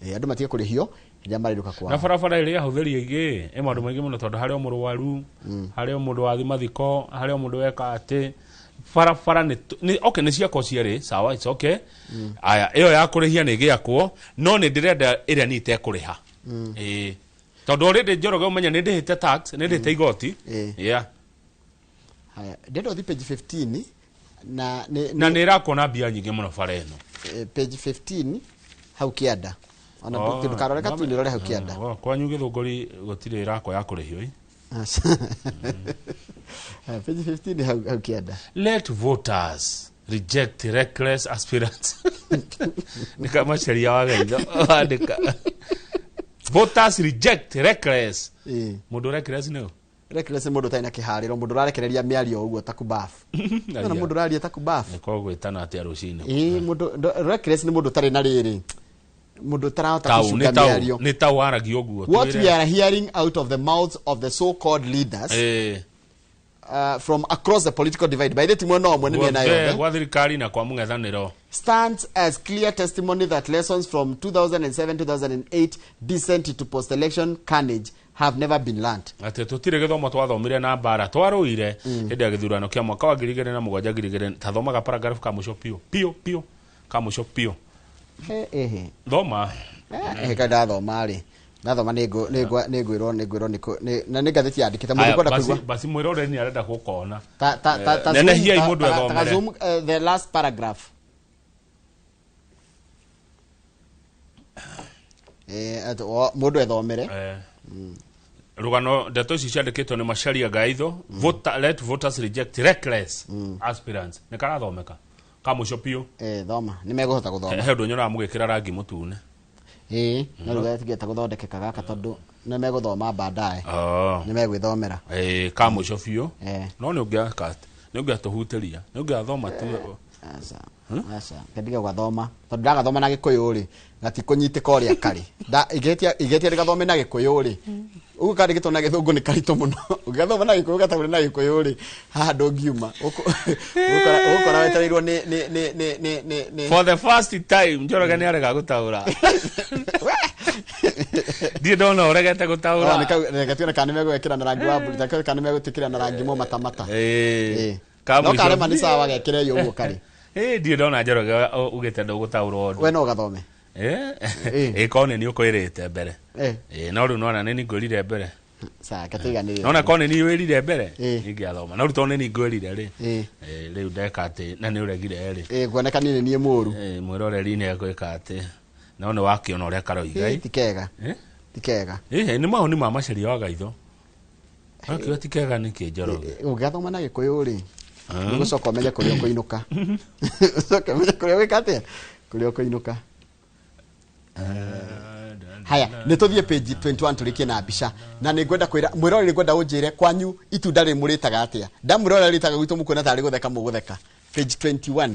andũ matige kũrĩhio rĩrĩa marĩinũka kwao na barabara ĩrĩa yahũthĩrio igĩ maũndũ maingĩ mũno tondũ harĩ o mũrwaru harĩ o mũndũ wathi mathiko harĩ o mũndũ weka atĩ barabara nĩ ciakwo cierĩ sawa it's okay aya ĩyo ya kũrĩhia nĩ gĩakwo no nĩ ndĩrenda ĩrĩa nĩ itekũrĩha tondũ already Njoroge ũmenya nĩ ndĩhĩte tax nĩ ndĩhĩte igoti haya ndĩrenda ũthi page 15 na nĩ ĩrakuona mbia nyingĩ mũno bara ĩno page 15 hau kĩanda ona kĩndũ karoreka tu nĩ rore hau kĩanda kwanyu Gĩthũngũri gũtirĩ ĩrakwo ya kũrĩhio page 15 hau kĩanda let voters reject reckless aspirants ni kama sheria wagaitho andika voters reject reckless mundu reckless no reckless mundu taina kihariro mundu rarekereria miario uguo takubafu na mundu raria takubafu niko gwitana atia rucini mundu reckless ni mundu tari na riri mundu tarahota kushuka miario ni ta waragi uguo what we are hearing out of the mouths of the so called leaders from across the political divide by the time no mwenye nayo kwa thirikari na kwa mung'ethaniro stands as clear testimony that lessons from 2007-2008 descent to post-election carnage have never been learned. Ate tutire githomo twathomire na bara twaruire hĩndĩ ya gĩthurano kĩa mwaka wa 2007 tathomaga paragraph ka mũico pio ka mũico pio thoma kada thoma ri nathoma nĩngwĩrwo na nĩ ngathĩti yandĩkĩte mũndũ kwenda kũigua basi mwĩrore nĩ arenda gũkona nenehia mũndũ ethomere the last paragraph mũndũ ethomere rugano ndeto ici ciandĩkĩtwo nĩ Macharia Gaitho let voters reject reckless aspirants nĩ karathomeka ka mũico pio thoma nĩ megũhota gũthoma he ũndũ nyonaga mũgĩkĩra rangi mũtune na rũga tigeta gũthondekeka gaka tondũ nĩ megũthoma baadaye nĩ megwĩthomera ka mũico biũ no nĩ ũngĩatũhutĩria nĩ ũngĩathoma tu aca ngendige gwathoma tondũ ndagathoma na Gĩkũyũ rĩ gatikũnyitĩka ũrĩa karĩ igetia rĩgathome na Gĩkũyũ rĩ ũguo kandĩkĩtwo na Gĩthũngũ nĩ karitũ mũno ũgĩgathoma na Gĩkũyũ gatagũrĩ na Gĩkũyũ rĩ haha ndũngiuma ũgũkora wetereirwo nĩ for the first time Njoroge nĩ arega gũtaũra ndiĩ ndona ũregete gũtaũra nĩgatuĩna kana nĩ megwĩkĩra na rangi wa mburu kana nĩ megũtĩkĩra na rangi mũmatamata no karema nĩ sawa gekĩre yo ũguo karĩ ndiĩ ndona Njoroge ugĩte ndũgũtaũra ũndũ we no gathome kone nĩ ũkwĩrĩte mbere no rĩu nona nĩ ngwĩrire mbere nona nona kone nĩ wĩrire mbere ingĩathoma no rĩu tondũ nĩ ngwĩrire rĩ rĩu ndeka atĩ na nĩ ũregire rĩ kuoneka niĩ mũru mwĩroreri nĩ egwĩka atĩ no nĩ wakĩona ũrĩa karoigai tikega nĩ mahoni ma Macharia wa Gaitho akĩo tikega nĩkĩ Njoroge ũngĩathoma na Gĩkũyũ rĩ nĩgũcoka ũmenye kũrĩa ũkũinũka ũcoke ũmenye kũrĩa wĩka atĩa kũrĩa ũkũinũka haya nä tå thiä page 21 tå rä kie na mbica na nä ngwenda kwä ra mwä rorä nä ngwenda å njä re kwanyu itunda rä må rä taga atä a ndamwä rorä rä taga gwitå må kuona tarä gå theka må gå theka page 21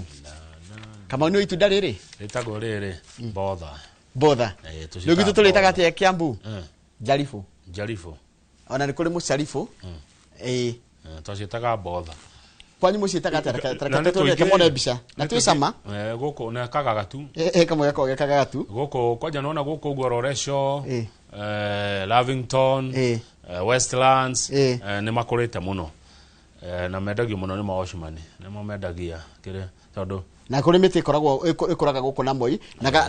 kama nä itunda rä rä rĩtagwo rĩrĩ botha botha rä gwitå tå rä taga atä a kä ambu njaribå njaribå ona nä kå rä må caribå twaciĩtaga botha kwanyu må ciätaga atä mone mbica na twä cama gũkũ nekaga tu kamwe gako gekaga tu gũkũ kwanja nona gũkũ ũguo Roresho Lavington Westlands nĩ makũrĩte mũno na mendagio mũno nĩ maocimani nĩmo mendagia kĩrĩa tondũ na kå rä mä tä ĩkoraga gå kå na moi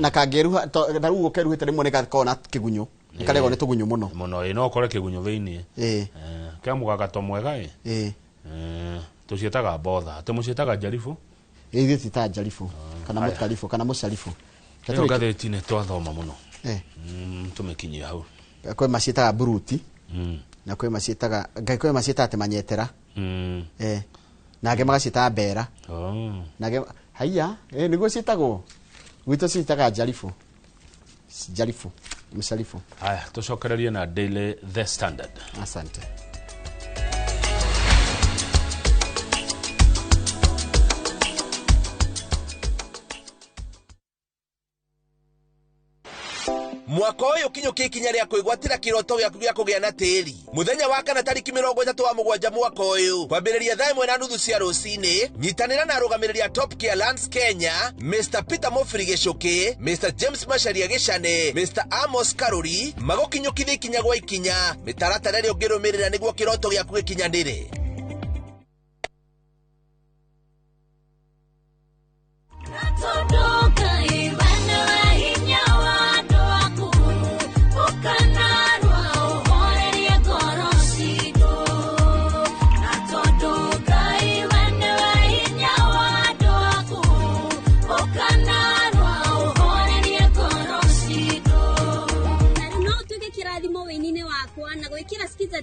na kangäruha na rä u gå keruhä te rä mwe nä gakorwo na kä gunyå nä karegwo nä tå gunyå må no mũno no ũkore kĩgunyũ thĩinĩ kĩa mũgagato mwega tũciĩtaga botha atä mũciĩtaga njaribũ ithuĩ twĩtaga njaribũ kana mũtaribũ kana mũcaribũ ĩyo ngathĩti-inĩ twathoma mũno tũmĩkinyie hau kwĩ maciĩtaga buruti na kwĩ maciĩtaga atĩ manyetera na angĩ magaciĩtaga mbera haiya nĩguo ciĩtagwo gwitũ ciĩtaga njaribũ mũcaribũ haya tũcokererie na Daily The Standard. Asante. mwaka uyu kinyuki ikinya ria kwigwatira kiroto gyaku gya kugia na tiri muthenya wa kana tariki 37 mwaka uyu kwambiriria thaa 1:30 cia rucini nyitanira na arugamiriria Top Gear Lands Kenya Mr Peter Mofiri Gicuki Mr James Macharia Gicane Mr Amos Karuri magukinyukithia ikinya gwa ikinya mitaratara ĩrĩa ũngĩrũmĩrĩra nĩguo kiroto gyaku gĩkinyanĩre.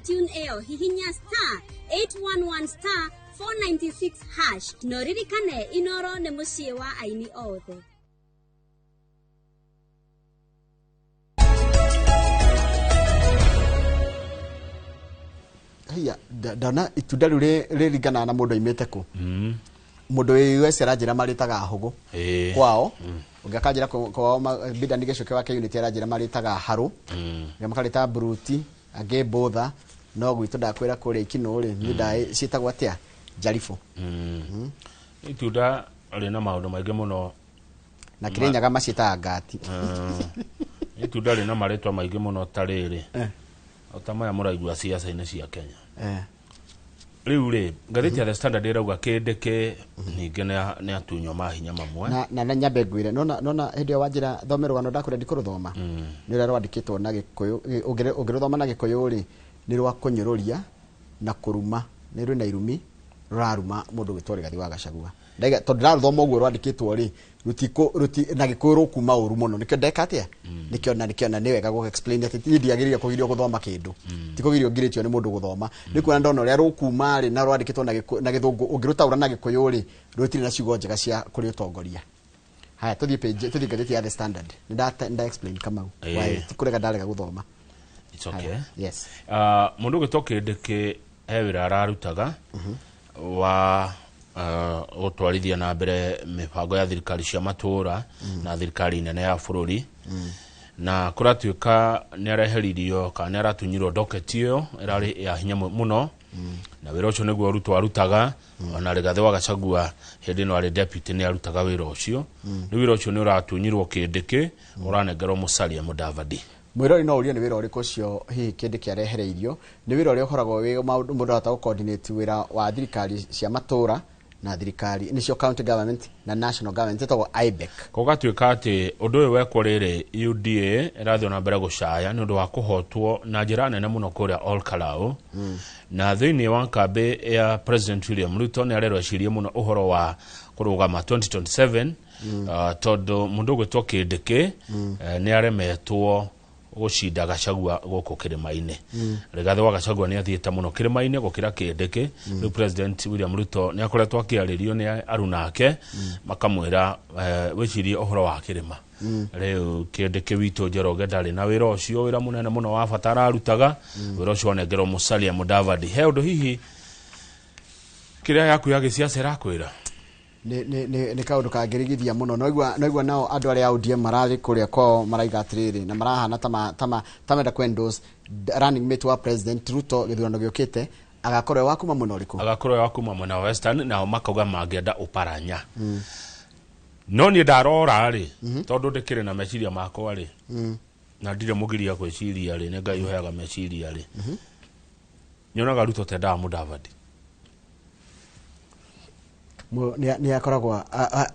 Tune eo hihinya *811*496# no ririkane inoro nĩ mũciĩ wa aini othe. Haya ndana itunda rĩu rĩringana na mũndũ aimĩte kũ mũndũ wĩ US aranjĩra marĩtaga hũgũ kwao ũngĩakanjĩra kwao Bida Nigecoke wa K-Unity aranjĩra marĩtaga harũ makarĩta buruti angĩ botha no gwitũ ndakwĩra kũrĩa ikinũ rĩ nĩ ndaĩ ciĩtagwo atĩa njaribũ itunda rĩ na maũndũ maingĩ mũno na Kirinyaga maciĩtaga ngati itunda rĩ na marĩtwa maingĩ mũno ta rĩrĩ o ta maya mũraigua ciaca-inĩ cia Kenya rĩu rĩ ngathĩti ya The Standard ĩrauga kĩndĩkĩ ningĩ nĩ atunywo mahinya mamwe na nyambe ngwĩre nona hĩndĩ ĩyo wanjĩra thome rũgano ndakwenda ndikũrũthoma nĩ rũrĩa rwandĩkĩtwo na Gĩkũyũ ũngĩrũthoma na Gĩkũyũ rĩ nĩ rwa kũnyũrũria na kũruma nĩ rwĩ na irumi rũraruma mũndũ gwĩtwo Rigathĩ wa Gachagua tondũ ndĩrathoma ũguo rwandĩkĩtwo rĩ na Gĩkũyũ rũkuma ũru mũno nĩkĩo ndeka atĩa nĩkĩo nĩ wega gũ explain atĩ ndiagĩrĩire kũgirio gũthoma kĩndũ ti kũgirio ngirĩtio nĩ mũndũ gũthoma nĩ kuona ndona ũrĩa rũkuma rĩ na rwandĩkĩtwo na Gĩthũngũ ũngĩrũtaũra na Gĩkũyũ rĩ rũtirĩ na ciugo njega cia kũrĩ ũtongoria. Haya tũthiĩ ngathĩti ya The Standard nda explain Kamau ti kũrega ndarega gũthoma. It's okay. Yes. Mũndũ gĩtwo kĩndĩkĩ he wĩra ararutaga wa gũtwarithia na mbere mĩbango ya thirikari cia matũũra na thirikari nene ya bũrũri na kũratuĩka nĩ areheririo kana nĩ aratunyirwo ndoketi ĩyo ĩrarĩ ya hinya mũno na wĩra ũcio nĩguo Ruto arutaga ona Rigathĩ wa Gachagua hĩndĩ ĩno arĩ deputy nĩ arutaga wĩra ũcio rĩu wĩra ũcio nĩ ũratunyirwo kĩndĩkĩ ũranengerwo Musalia Mudavadi. Mwĩrori no ũrio nĩ wĩra ũrĩkũ ũcio hihi kĩndĩkĩ arehereirio nĩ wĩra ũrĩa ũkoragwo wĩ mũndũ arahota gũ-coordinate wĩra wa thirikari cia matũũra na thirikari nĩcio county government na national government ĩtagwo IBEC. Gũgatuĩka atĩ ũndũ ũyũ wekwo rĩrĩ UDA ĩrathiĩ ona mbere gũcaya nĩ ũndũ wa kũhotwo na njĩra nene mũno kũrĩa Ol Kalou na thĩinĩ wa kambĩ ya President William Ruto nĩ arerecirie mũno ũhoro wa kũrũgama 2027 tondũ mũndũ gwĩtwo kĩndĩkĩ nĩ aremetwo gũcinda Gachagua gũkũ kĩrĩma-inĩ Rigathi wa Gachagua nĩ athiĩte mũno kĩrĩma-inĩ gũkĩra Kindiki rĩu President William Ruto nĩ akoretwo akĩarĩrio nĩ aruna ake makamwĩra wĩcirie ũhoro wa kĩrĩma rĩu Kindiki witũ Njoroge ndarĩ na wĩra ũcio wĩra mũnene mũno wa bata ararutaga wĩra ũcio wanengerwo Musalia Mudavadi he ũndũ hihi kĩrĩa yaku ya gĩciaca ĩrakwĩra nĩ kaũndũ kangĩrigithia mũno noigua nao andũ arĩa ODM marathi kũrĩa kwao maraiga atĩrĩrĩ na marahana tamenda kwendorse running mate wa President Ruto gĩthurano gĩũkĩte agakorwo wa kuma mwena ũrĩkũ agakorwo wa kuma mwena wa Western nao makauga mangĩenda Oparanya no niĩ ndarora rĩ tondũ ndĩkĩrĩ na meciria makwa rĩ na ndirĩ mũgiria gwĩciria rĩ nĩ Ngai ũheaga meciria rĩ nyonaga Ruto tendaga Mudavadi ni akoragwo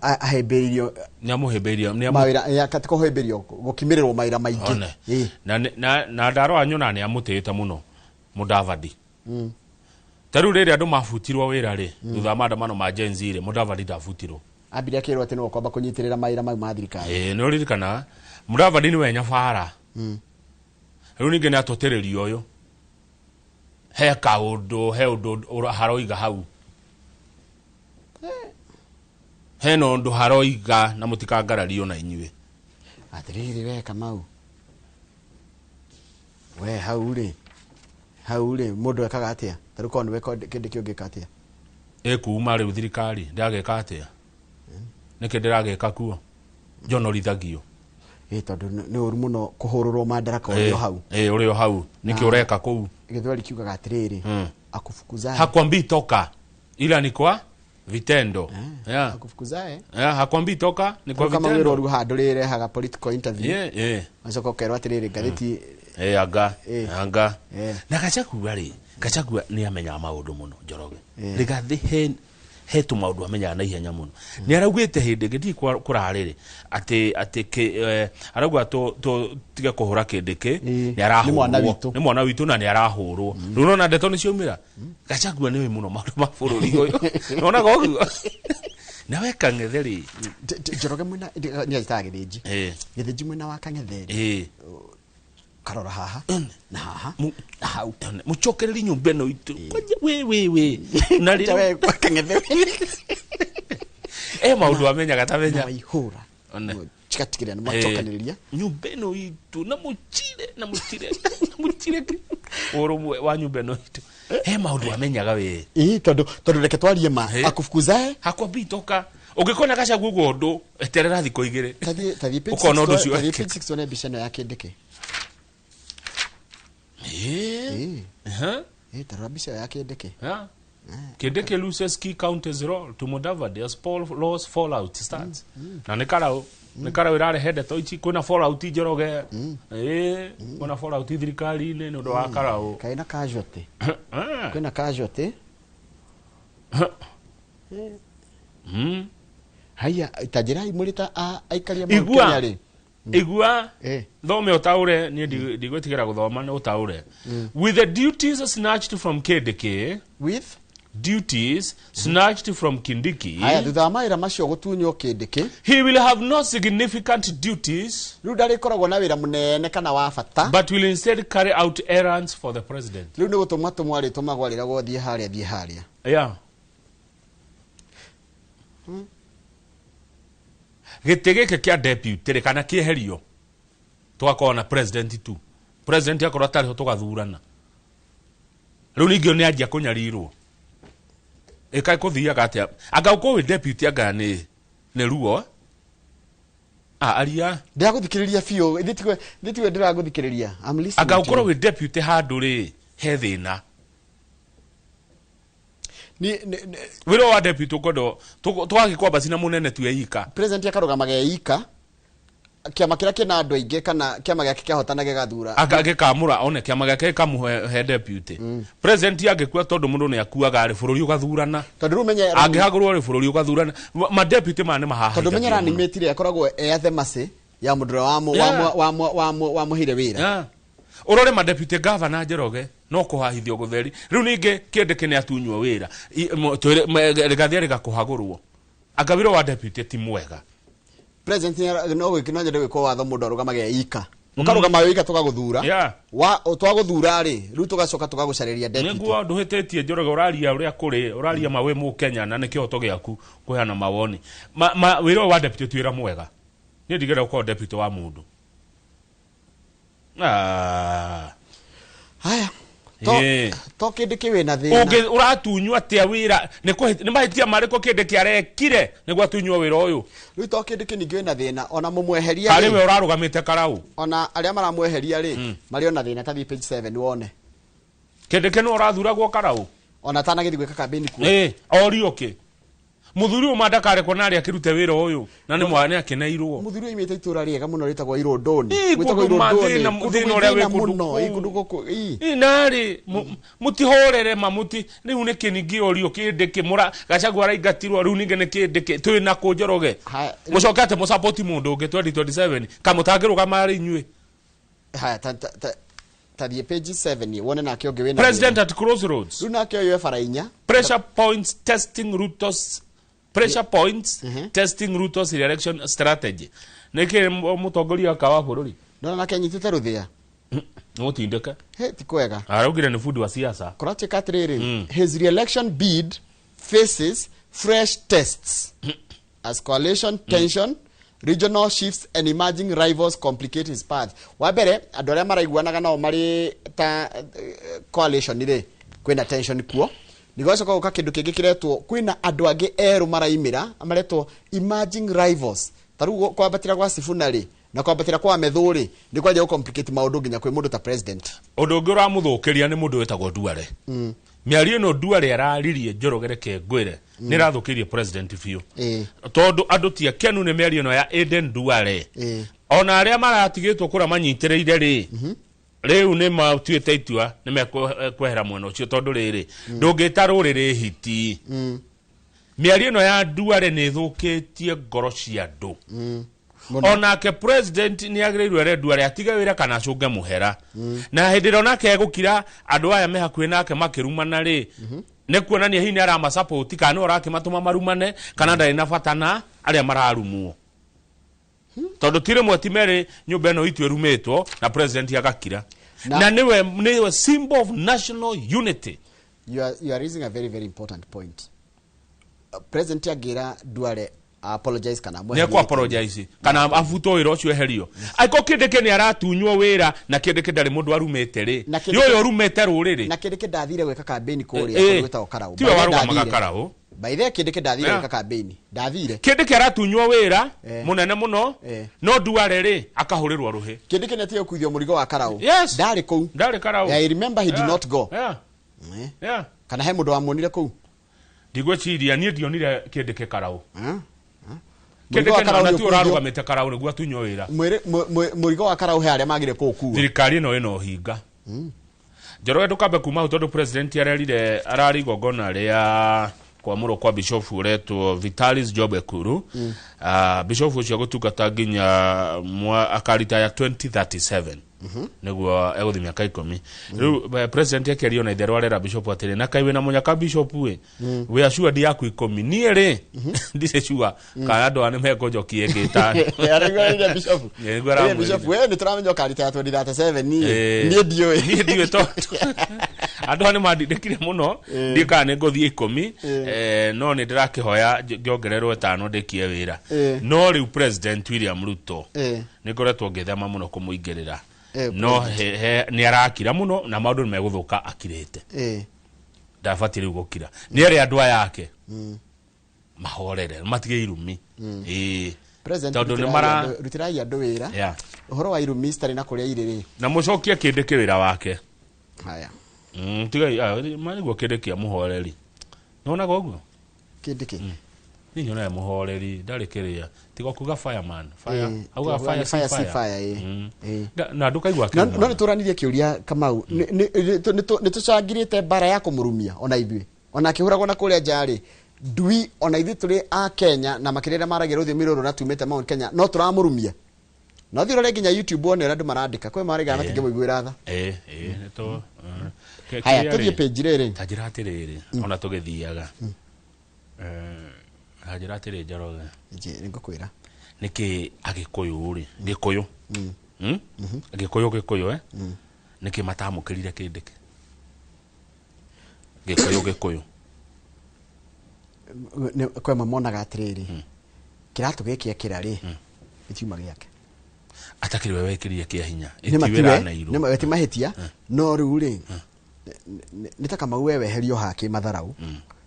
ahemberio nĩamũhĩmbĩirio mawĩra yakatiko hemberio gũkimirirwo mawĩra maingĩ na ndarora nyona nĩ amũtĩĩte mũno Mudavadi tarũ rĩrĩa andũ mabutirwo wĩra rĩ thutha maandamano ma Gen Z rĩ Mudavadi ndabutirwo ambire akĩrwo atĩ no kwamba kũnyitĩrĩra mawĩra mau ma thirikari nĩ ũririkana Mudavadi nĩ we nyabara rĩu ningĩ nĩ atũtĩrĩrio ũyũ he ũndũ haroiga hau hena ũndũ haroiga na mũtikangarario na inyuĩ atĩrĩrĩ we Kamau we hau rĩ mũndũ ekaga atĩa tarũ kono we kĩndĩ kĩngĩka atĩa kuma rĩu thirikari ndageka atĩa nĩkĩ ndĩrageka kuo njonorithagio tondũ nĩ ũru mũno kũhũrũrwo madaraka ũrĩ hau ũrĩ o hau nĩkĩ ũreka kũu gĩthweri kiugaga atĩrĩrĩ akufukuzae hakwambii toka ila ni kwa vitendo akufukuzae hakwambii toka ni kwa vitendo kama wĩra ũru handũ rĩrehaga political interview macoka ũkerwo atĩrĩrĩ ngathĩti anga na Gachagua nĩ amenya maũndũ mũno Njoroge Rigathi he tũmaũndũ amenyaga na ihenya mũno nĩ araugĩte hĩndĩ ngĩthiĩ kũrarĩrĩ atĩ arauga tige kũhũra Kindiki nĩ arahũrwo nĩ mwana witũ na nĩ arahũrwo rĩu nona ndeto nĩ ciaumĩra Gachagua nĩ we mũno maũndũ ma bũrũri ũyũ nonaga ũguo nawe Kang'ethe Njoroge mwena nĩ agĩtaga gĩthĩnji mwena wa Kang'ethe karora haha na haha na hau muchokereri nyumba ĩno itũ we na rĩwe Kang'ethe maũndũ amenyaga tamenya ihũra chikatikĩrĩa machokanĩrĩria nyumba ĩno itũ na mũchire ũrũmwe wa nyumba ĩno itũ maũndũ amenyaga we tondũ reke twarie ma akufukuzae hakwambii toka ũngĩkona Gachagua ũguo ũndũ eterera thikũ igĩrĩ ũkona ũndũ ũcio tathie mbica ĩno ya Kindiki tarora mbica ya Kindiki Kindiki loses key counties role to Mudavadi as Paul Laws fallout starts na nĩ karau ĩrarehe ndeto ici kwĩna fallout Njoroge kwĩna fallout thirikari-inĩ nĩ ũndũ wa karau kaina casualty kwĩna casualty haya tajirai mũrĩta aikaria Mount Kenya rĩ igua thome utaure ni ndigwetigera guthoma ni utaure with the duties snatched from Kindiki haya thutha mawĩra macio gũtunywo Kindiki he will have no significant duties rĩu ndarĩkoragwo na wĩra mũnene kana wa bata but will instead carry out errands for the president rĩu nĩ gũtũmwo arĩtũmagwo rĩrĩa gũthiĩ harĩa gĩtĩ gĩkĩ kĩa deputy kana kĩeherio twakorwo na president tu president akorwo atarĩ ho tũgathurana rĩu ningĩ nĩ anjia kũnyarirwo ĩkaĩ kũthiaga atĩa anga ũkorwo wĩ deputy anga nĩ ruo aria ndĩragũthikĩrĩria biũ thĩtiwe ndĩragũthikĩrĩria anga ũkorwo wĩ deputy handũ rĩ he thĩna wĩra wa deputy ũkwenda twagĩkwamba cina mũnene tu eika president akarũgamaga eika kĩama kĩrĩa kĩna andũ aingĩ kana kĩama gĩake kĩahotana gĩgathura agĩkamũra one kĩama gĩake gĩkamũhe deputy president angĩkua tondũ mũndũ nĩ akuaga rĩ bũrũri ũgathurana tondũ rĩu menye angĩhagũrwo rĩ bũrũri ũgathurana ma deputy ma nĩ mahaha tondũ menye animate akoragwo ethe ya mũndũ wa mũhire wĩra ũrore ma deputy governor Njoroge no kũhahithio gũtheri rĩu ningĩ Kindiki nĩ atunywo wĩra Rigathi rĩgakũhagũrwo anga wĩra wa deputy ti mwega president no gwĩkino nyende gwĩkwo watho mũndũ arũgamaga eika mukarugama wika tugaguthura Yeah. wa twaguthura ri riu tugacoka tugagucareria deputy niguo nduhititie Njoroge uraria uria kuri uraria mawe mu Kenya na nikio to giaku kuheana mawoni wiro wa deputy twira mwega ni ndigera uko deputy wa mundu haya Eh. to kindi kiwe na thina unge uratunywa atia wira ni mahitia mariko kindi kiarekire niguo atunywa wira uyu riu to kindi kiningi na thina ona mumweheria ari we urarugamite karau ona aria maramweheria ri mari ona thina tathi page 7 wone kindi kino urathuragwo karau ona tana githi gwika campaign ku orioke muthuri u mandakare konari akirute wira uyu na ni mwane akeneirwo muthuri imite itura riega muno ritagwo Irondoni gwitagwo Irondoni muthina uria wi kundu guku inari mutihorere mamuti riu ni kiningi orio kindi kimura Gachagua araingatirwo riu ninge ni kindi twina ku Njoroge mucokate mu support mundu ungi 2027 kamutangirugama ari inyui haya tathie page 7 wone nake onge wina president at crossroads riu nake oyo farainya pressure points testing testing Ruto's election strategy nike mutongoria kawa bururi ndona nake nyitite ruthia mutindeka tikwega araugire ni food wa siasa kurati katriri his re-election bid faces fresh tests as coalition tension regional shifts and emerging rivals complicate his path wabere adoria maraiguanaga nao mari ta coalition ire kwina tension kuo nigocoka uka kindu kingi kiretwo kwina andu angi eru maraimira amaretwo emerging rivals taru kwambatira kwa Sifunari na kwambatira kwa Methuri ni kwaje ku complicate maundu nginya kwi mundu ta president undu ungi uramuthukiria ni mundu wetagwo Duale miario no Duale araririe Njoroge reke ngwire ni rathukirie president fiu tondu andu ti akenu ni miario no ya Aden Duale ona aria maratigitwo kura manyitireire ri riu ni matuite itua ni mekwehera mwena ucio tondu riri ndungita ruriri hiti miario no ya Duale ni thukitie ngoro cia andu onake president ni agiriirwe re Duale atiga wira kana acunge muhera na hindiro nake egukira andu aya mehakuhi nake makirumana ri ne kuonania hihi ni arama support kana urakimatuma marumane kana ndari na fatana aria mararumwo tondu tire mwetimere nyumba eno itu erumetwo na president agakira na niwe symbol of national unity. You are raising a very very important point. President agira Duale apologize kana mwe ne apologize kana afuto wira ucio eherio aiko kindike ni aratunywo wira na kindike ndari mundu arumete ri yo rumete ruriri na kindike ndathire gweka campaign kuria gwita Karau tiwe warugamaga Karau by the kindike ndathire gweka campaign ndathire kindike aratunywo wira munene muno no Duale ri akahurirwa ruhi kindike netiyo kuithio murigo wa Karau ndari Karau I remember he did not go kana he mundu amonire ku ndigweciria nie ndionire kindike Karau kindike na tu urarugamite Karau niguo atunywo wira murigo wa Karau he aria magire kuku thirikari ino hinga Njoroge ndukambe kuma tondu president arari gogona ria kwa muro kwa bishop uretwo Vitalis Job Ekuru bishop ucio gutungata nginya akarita ya 2037 niguo eguthi miaka 10 riu president akerio na itherwa rera bishop atire na kaiwe na munyaka bishop we ashua ndi yaku 10 nie ri ndise shua kana ndo ane meko jokie ngita arigwa bishop we ni turamenya akarita ya 2037 nie ndiwe to andu ane mandindikire muno ndikane ngothi 10 no ni ndirakihoya ngiongererwo 5 ndikie wira no riu president William Ruto ni ngoretwo ngithema muno kumuingirira no ni arakira muno na maundu meguthuka akirite ndafatire gukira ni ari andu yake mahorere matige irumi president tondu ni mara rutirai andu wira uhoro wa irumi stari na kuria iriri na mucokia kindike wira wake haya tiga mari go kindike muhoreri nona goguo kindike ni nyona muhoreri ndari kiria tigo kuga fireman auga fire na ndukaigwa no ni turanirie kiuria Kamau ni tucangirite bara ya kumurumia ona ithui ona kihuragwo na kuria njari ndui ona ithui turi a Kenya na makirira maragira uthi miroro na tumete Mount Kenya no turamurumia no thirore nginya YouTube one andu marandika kwe mariga matige muigwira tha to haya tuthie page riri tajira atiriri ona tugithiaga hajira atire Njoroge nigukwira niki agikuyu ri gikuyu Gikuyu niki matamukirire Kindiki Gikuyu kwa mamonaga atiriri kiratu giki kirari gitiuma giake atakiri wewe kiria kia hinya itiwira na iru nima weti mahitia no riu ri nitaka mawewe herio haki matharau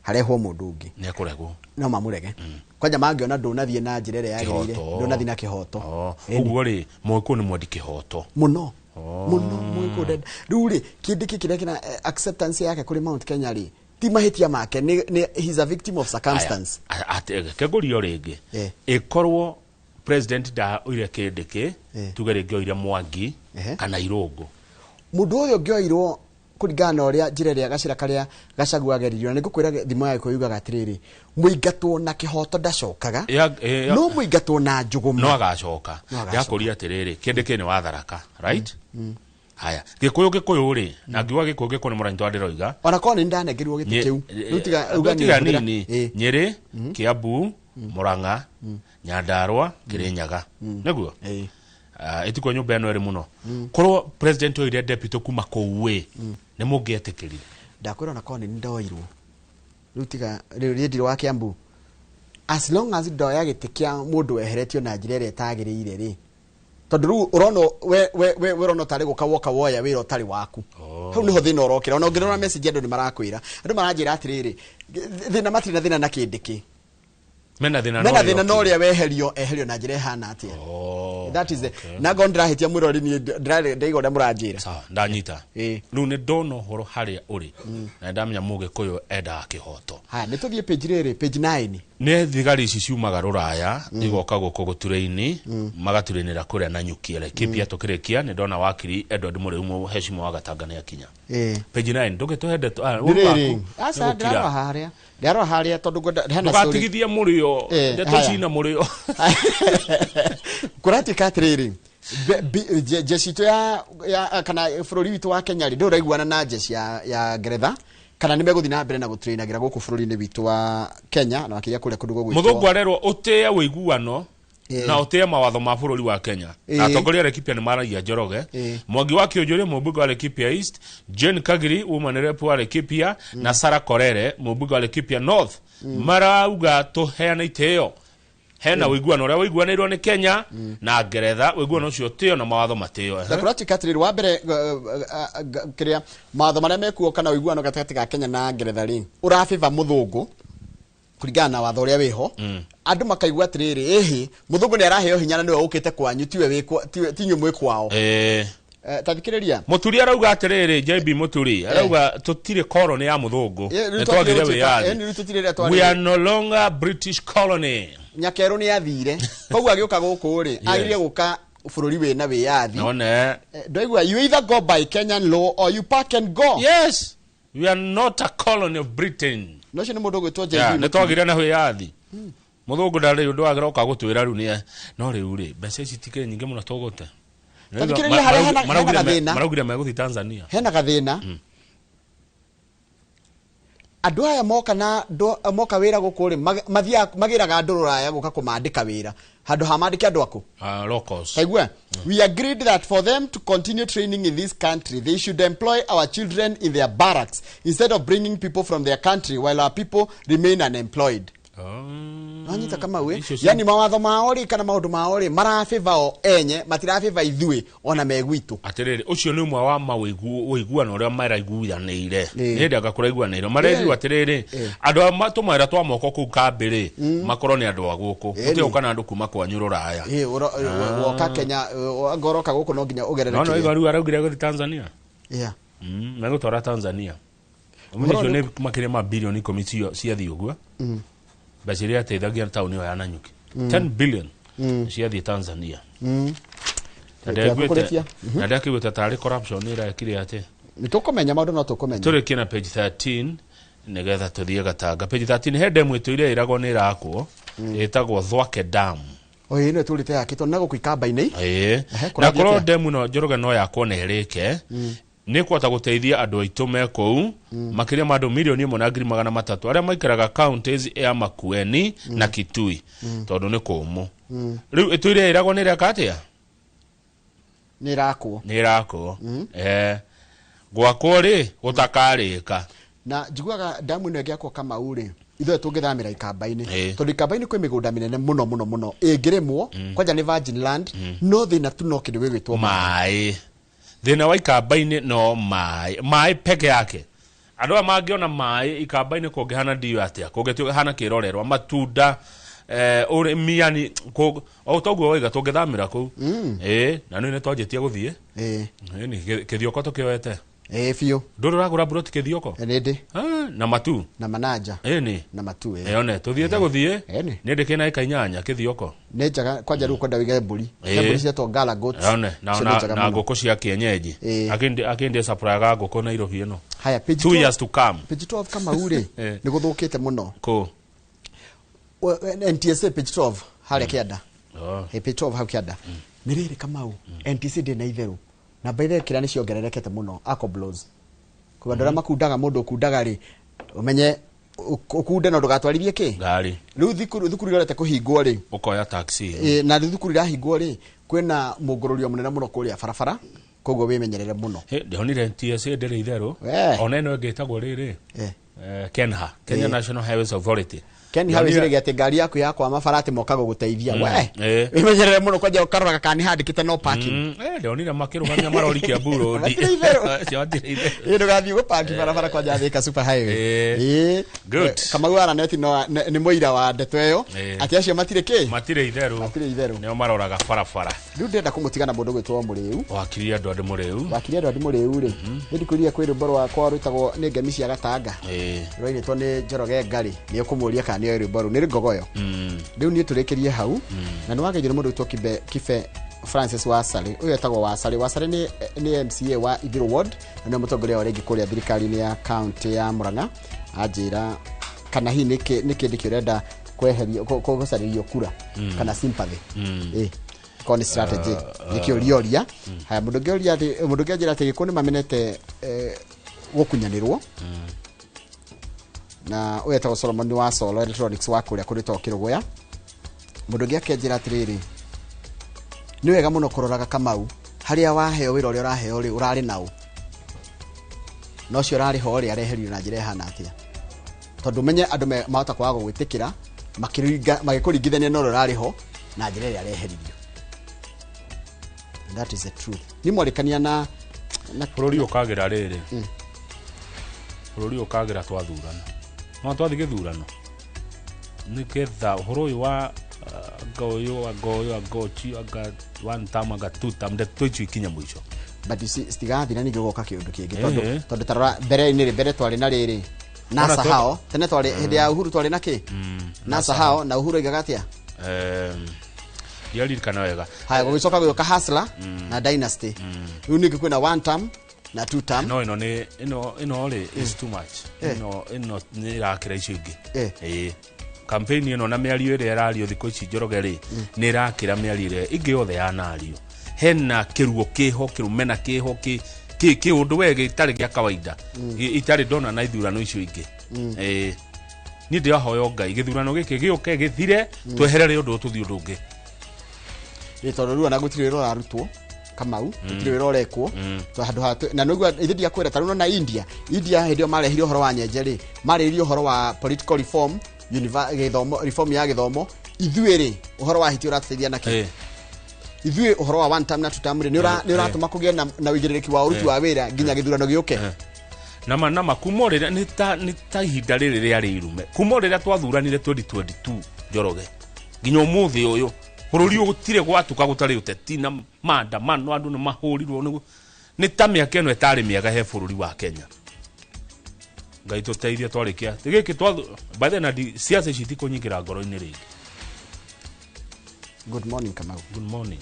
harehwo mundu ungi ni akuregwo no mamurege kwanja mangiona ndunathie na njirere yagirire ndunathi na kihoto uguo ri mwiko ni mwandi kihoto muno mwiko ded riu ri Kindiki kiria kina acceptance yake kuri Mount Kenya ri ti mahitia make ni he's a victim of circumstance kegurio ringi ikorwo president da uire Kindiki tugere ngioire Mwangi kana Irungu mundu uyo ngioirwo kuringana uria njirere ya gacira karia Gachagua ageririo na nigukwira thimo yake yugaga atiriri muingatwo na kihoto ndacokaga no muingatwo na njuguma no agacoka yakuria atiriri Kindiki ni watharaka right haya Gikuyu ri na ngiwa Gikuyu ni muranyi twandiroiga ona ko ni ndanengerirwo giti kiu rutiga ugani nini Nyeri Kiambu Murang'a Nyandarua Kirinyaga niguo etiko nyumba eno eri muno korwo president oire deputy kuma kowe ne mugietikiri ndakwira na ko ni ndoirwo rutiga rindi wa Kiambu as long as ndoya gitikia mundu weheretio na njira ire tagirire ri tondu ru urono we urono tari gukawoka woya wira utari waku hau niho thina urokira ona ngirora message andu ni marakwira andu maranjira atiriri thina matiri thina na Kindiki mena thina no ria weherio na njira hana atia that is na gondra hitia murori ni ndaigo nda muranjira sawa ndanyita riu ni ndono horo haria uri na ndamenya Mugikuyu enda kihoto ha ni tuthie page 9 ne thigari ici ciumaga Ruraya igoka guko gutureini magaturenera kuria na nyukiere kipia tukirikia ni ndona wakiri Edward Muriumu heshima wa Gatanga akinya page 9 ndugituhende asa ndaro haria tondu hana story tugatigithia murio ndetucina murio kurati katriri jesito ya kana furori witu wa Kenya ri nduraiguana na jesi ya Ngeretha kana nimeguthi na mbere na gutrainagira guku furori-ini witu wa Kenya na wakiria kule kundu gugwitwo muthungu arerwo utia wiguano na utia mawatho ma furori wa Kenya atongoria Laikipia ni maragia Njoroge Mwangi wa Kĩũnjũrĩ mũmbunge wa Laikipia East Jane Kagiri woman rep wa Laikipia na Sarah Korere mũmbunge wa Laikipia North marauga tuheana iteo hena wiguano uria wiguanirwo ni Kenya na Ngeretha wiguano ucio tio na mawatho matio Democratic Catholic wa mbere kiria mawatho maria mekuo kana wiguano gatagati ga Kenya na Ngeretha ri urafiva muthungu kuringana na watho uria wiho andu makaigua atiriri muthungu ni araheo hinya na niwe ukite kwanyu tiwe wikwa tinyu mwikwao tathikiriria muturi arauga atiriri JB Muturi arauga tutire colony ya muthungu netwagire wiyathi we are no longer British colony nyakeru ni athire koguo agioka guku ri agire guka furori we na wiyathi none ndoigua you either go by Kenyan law or you pack and go yes we are not a colony of Britain no shine mundu gwitwo JB netwagire na wiyathi muthungu ndari undu agira uka gutwira riu ni no riu ri mbeca ici tikire nyingi muno tugute tathikiriria hena gathina maraugira meguthi Tanzania hena gathina andu aya moka wira gukuri magiraga andu Ruraya guka kumandika wira handu hamandike andu aku locals kaigua we agreed that for them to continue training in this country they should employ our children in their barracks instead of bringing people from their country while our people remain unemployed anyita kama we yani mawatho maori kana maundu maori marafivao enye matirafiva ithui ona megwitu atiriri ucio ni umwe wa mawiguano uria maraiguanire ni ndaga kuraiguanire mareri atiriri andu matumara twa moko ku kambiri makoro ni andu aguku utio kana andu kuma kwa Ruraya woka Kenya ngoroka guku no nginya ugerere no igaru araugire guthi Tanzania megutora Tanzania umejo ne makire mabilioni komitio ciathi ugwa basiria teithagia tauni yo ya Nanyuki 10 billion ciathi Tanzania ndakigweta tari corruption ira kiri ate nitukumenya maundu no tukumenya turi kina page 13 negetha tuthie Gatanga page 13 he demo itu iria irago ni irakwo itagwo Thwake Dam ino turite yakito na gukwikamba-ini na korwo demo no Njoroge no yakwo na irike ni kwata guteithia andu aitu mekou makiria mandu milioni 1.3 aria maikaraga counties ya Makueni na Kitui tondu ni kumu riu itu iria irago ni ria katia nä rakwo gwakwo rä gå takarä ka na njiguaga damu ä no ä ngä akwo Kamau rä ithuä tå ngä thamä ra ikamba-inä tondå ikamba-inä kwä mä gå nda mä nene må no må no må no ä ngä rä mwo kwanja nä Virgin Land no thä na tu no kä ndå gä gwä two maä thä na wa ikamba-inä no maä peke yake andå aya mangĩona maĩ ikamba-inĩ kũngĩhana ndio atĩa kũngĩhana kĩrorerwa matunda ũrĩmi yani o toguo waiga tũngĩthamĩra kũu na nĩ twanjĩtie gũthiĩ ni kĩthioko tũkĩoete biũ ndũrĩ ũragũra buroti kĩthioko nĩ ndĩ na matu na mananja ni na matu one tũthiĩte gũthiĩ nĩ ndĩ kĩna ĩka 8 kĩthioko nĩ njaga kwanja rĩu kwenda wĩige mbũri mbũri cietwo Gala goats na ngũkũ cia kĩenyenji akĩndĩ supply ga ngũkũ Nairobi ĩno haya page 2 years to come page 12 Kamau rĩ nĩ gũthũkĩte mũno kũ NTSA page 12 harĩa kĩanda page 12 hau kĩanda nĩ rĩrĩ Kamau NTSA ndĩ na itherũ na baithe kĩrĩa nĩ ciongererekete mũno acoblos kwa andũ arĩa makundaga mũndũ ũkundaga rĩ ũmenye ũkunde na ndũgatwarithie kĩ ngari rĩu thukuru irorete kũhingwo rĩ ũkoya taxi na thukuru irahingwo rĩ kwĩna mũngũrũrio mũnene mũno kũrĩa barabara koguo wĩmenyerere mũno ndĩonire NTSA ndĩrĩ itherũ ona ĩno ĩngĩtagwo rĩrĩ KENHA Kenya National Highways Authority Ken hawĩciragia atĩ ngari yaku yakwa mabarati moka gũgũteithia we wĩmenyerere mũno kwanja ũkaroraga kana nĩ handĩkĩte no parking ndĩonire makĩrũgamia marori Kiambu Road ndũgathiĩ gũpaki barabara kwanja Thika Super Highway good Kamau araneti nĩ mũira wa ndeto ĩyo atĩ acio matirĩ kĩ matirĩ itherũ nĩo maroraga barabara rĩu ndĩrenda kũmũtiga na mũndũ gwĩtwo Mũrĩu wakirie andũ andũ mũrĩu rĩ ndĩkũria kwĩ rwĩmbo rwakwa rwĩtagwo nĩ ngemi cia gatanga rwainĩtwo nĩ Njoroge Ngari nĩ ũkũmũria kana nĩ rwĩmbo rũu nĩ rũgogoyo rĩu niĩ tũrĩkĩrie hau na nĩ wageithio nĩ mũndũ wĩtwo Kibe Francis Wasarĩ ũyũ etagwo Wasarĩ nĩ MCA wa Ithiru Ward na nĩ mũtongoria wa rĩngĩ kũrĩa thirikari-inĩ ya kaunti ya Murang'a anjĩra kana hihi nĩ kĩndĩ kĩrenda kweheria gũcarĩrio kura kana sympathy koni strategy nikio rioria haya mundu ngĩanjĩra atĩ gĩkũ nĩ mamenete gũkunyanĩrwo na ũyũ etagwo Solomon wa Solo Electronics wa kũrĩa kũrĩ Kĩrũgũya mũndũ ũngĩ akĩanjĩra atĩrĩrĩ nĩ wega mũno kũroraga Kamau harĩa waheo wĩra ũrĩa ũraheo rĩ ũrarĩ naũ no cio ũrarĩ ho rĩ areherio na njĩra ihana atĩa tondũ menye andũ mahota kwaga gwĩtĩkĩra magĩkũringithania na ũrĩa ũrarĩ ho na njĩra ĩrĩa areheririo. That is the truth. Ni mwarikania na bũrũri ũkagĩra rĩrĩ bũrũri ũkagĩra twathurana no twathi gĩthurano nĩgetha ũhoro ũyũ wa ngoyo anga one time anga two time ndetũicu ikinya mũico but you see stigathira ningĩ gũka kĩũndũ kĩngĩ tondũ tarora mbere twarĩ na rĩrĩ NASA hao tene twarĩ hĩndĩ ya Uhuru twarĩ na kĩ NASA hao na Uhuru aigaga atĩa ndiaririkana wega haya gũgĩcoka gũka Hustler na Dynasty rĩu ningĩ kwĩna one term na two term no ĩno rĩ is too much ĩno nĩ irakĩra icio ingĩ campaign ĩno na mĩario ĩrĩa ĩrario thikũ ici Njoroge rĩ nĩ irakĩra mĩario ĩrĩa ingĩ yothe yanario hena kĩruo kĩho kĩrumena kĩho kĩũndũ wega itarĩ gĩa kawaida itarĩ ndona na ithurano icio ingĩ niĩ ndĩrahoya Ngai gĩthurano gĩkĩ gĩũke gĩthire tweherere ũndũ tũthiĩ ũndũ ũngĩ tondũ rĩu ona gũtirĩ wĩra ũrarutwo Kamau gũtirĩ wĩra ũrekwo na nĩguo ithiĩ kwĩra tarũno na India hĩndĩ ĩyo marehire ũhoro wa nyenje rĩ marehire ũhoro wa political reform gĩthomo reform ya gĩthomo ithuĩ rĩ ũhoro wa hiti ũrateithia nakĩ ithuĩ ũhoro wa one term na two term rĩ nĩ ũratũma kũgĩe na ũigĩrĩrĩki wa ũruti wa wĩra nginya gĩthurano gĩũke nama kuma rĩrĩa nĩ ta ihinda rĩrĩ rĩarĩ irume kuma rĩrĩa twathuranire 2022 Njoroge nginya ũmũthĩ ũyũ bũrũri ũgũtirĩ gwatuka gũtarĩ ũteti na maandamano andũ nĩ mahũrirwo nĩ ta mĩaka ĩno ĩtarĩ mĩega he bũrũri wa Kenya Ngai tũteithie twarĩkia gĩkĩ by the way siasa ici itikũnyingĩra ngoro-inĩ rĩngĩ. Good morning Kamau. Good morning.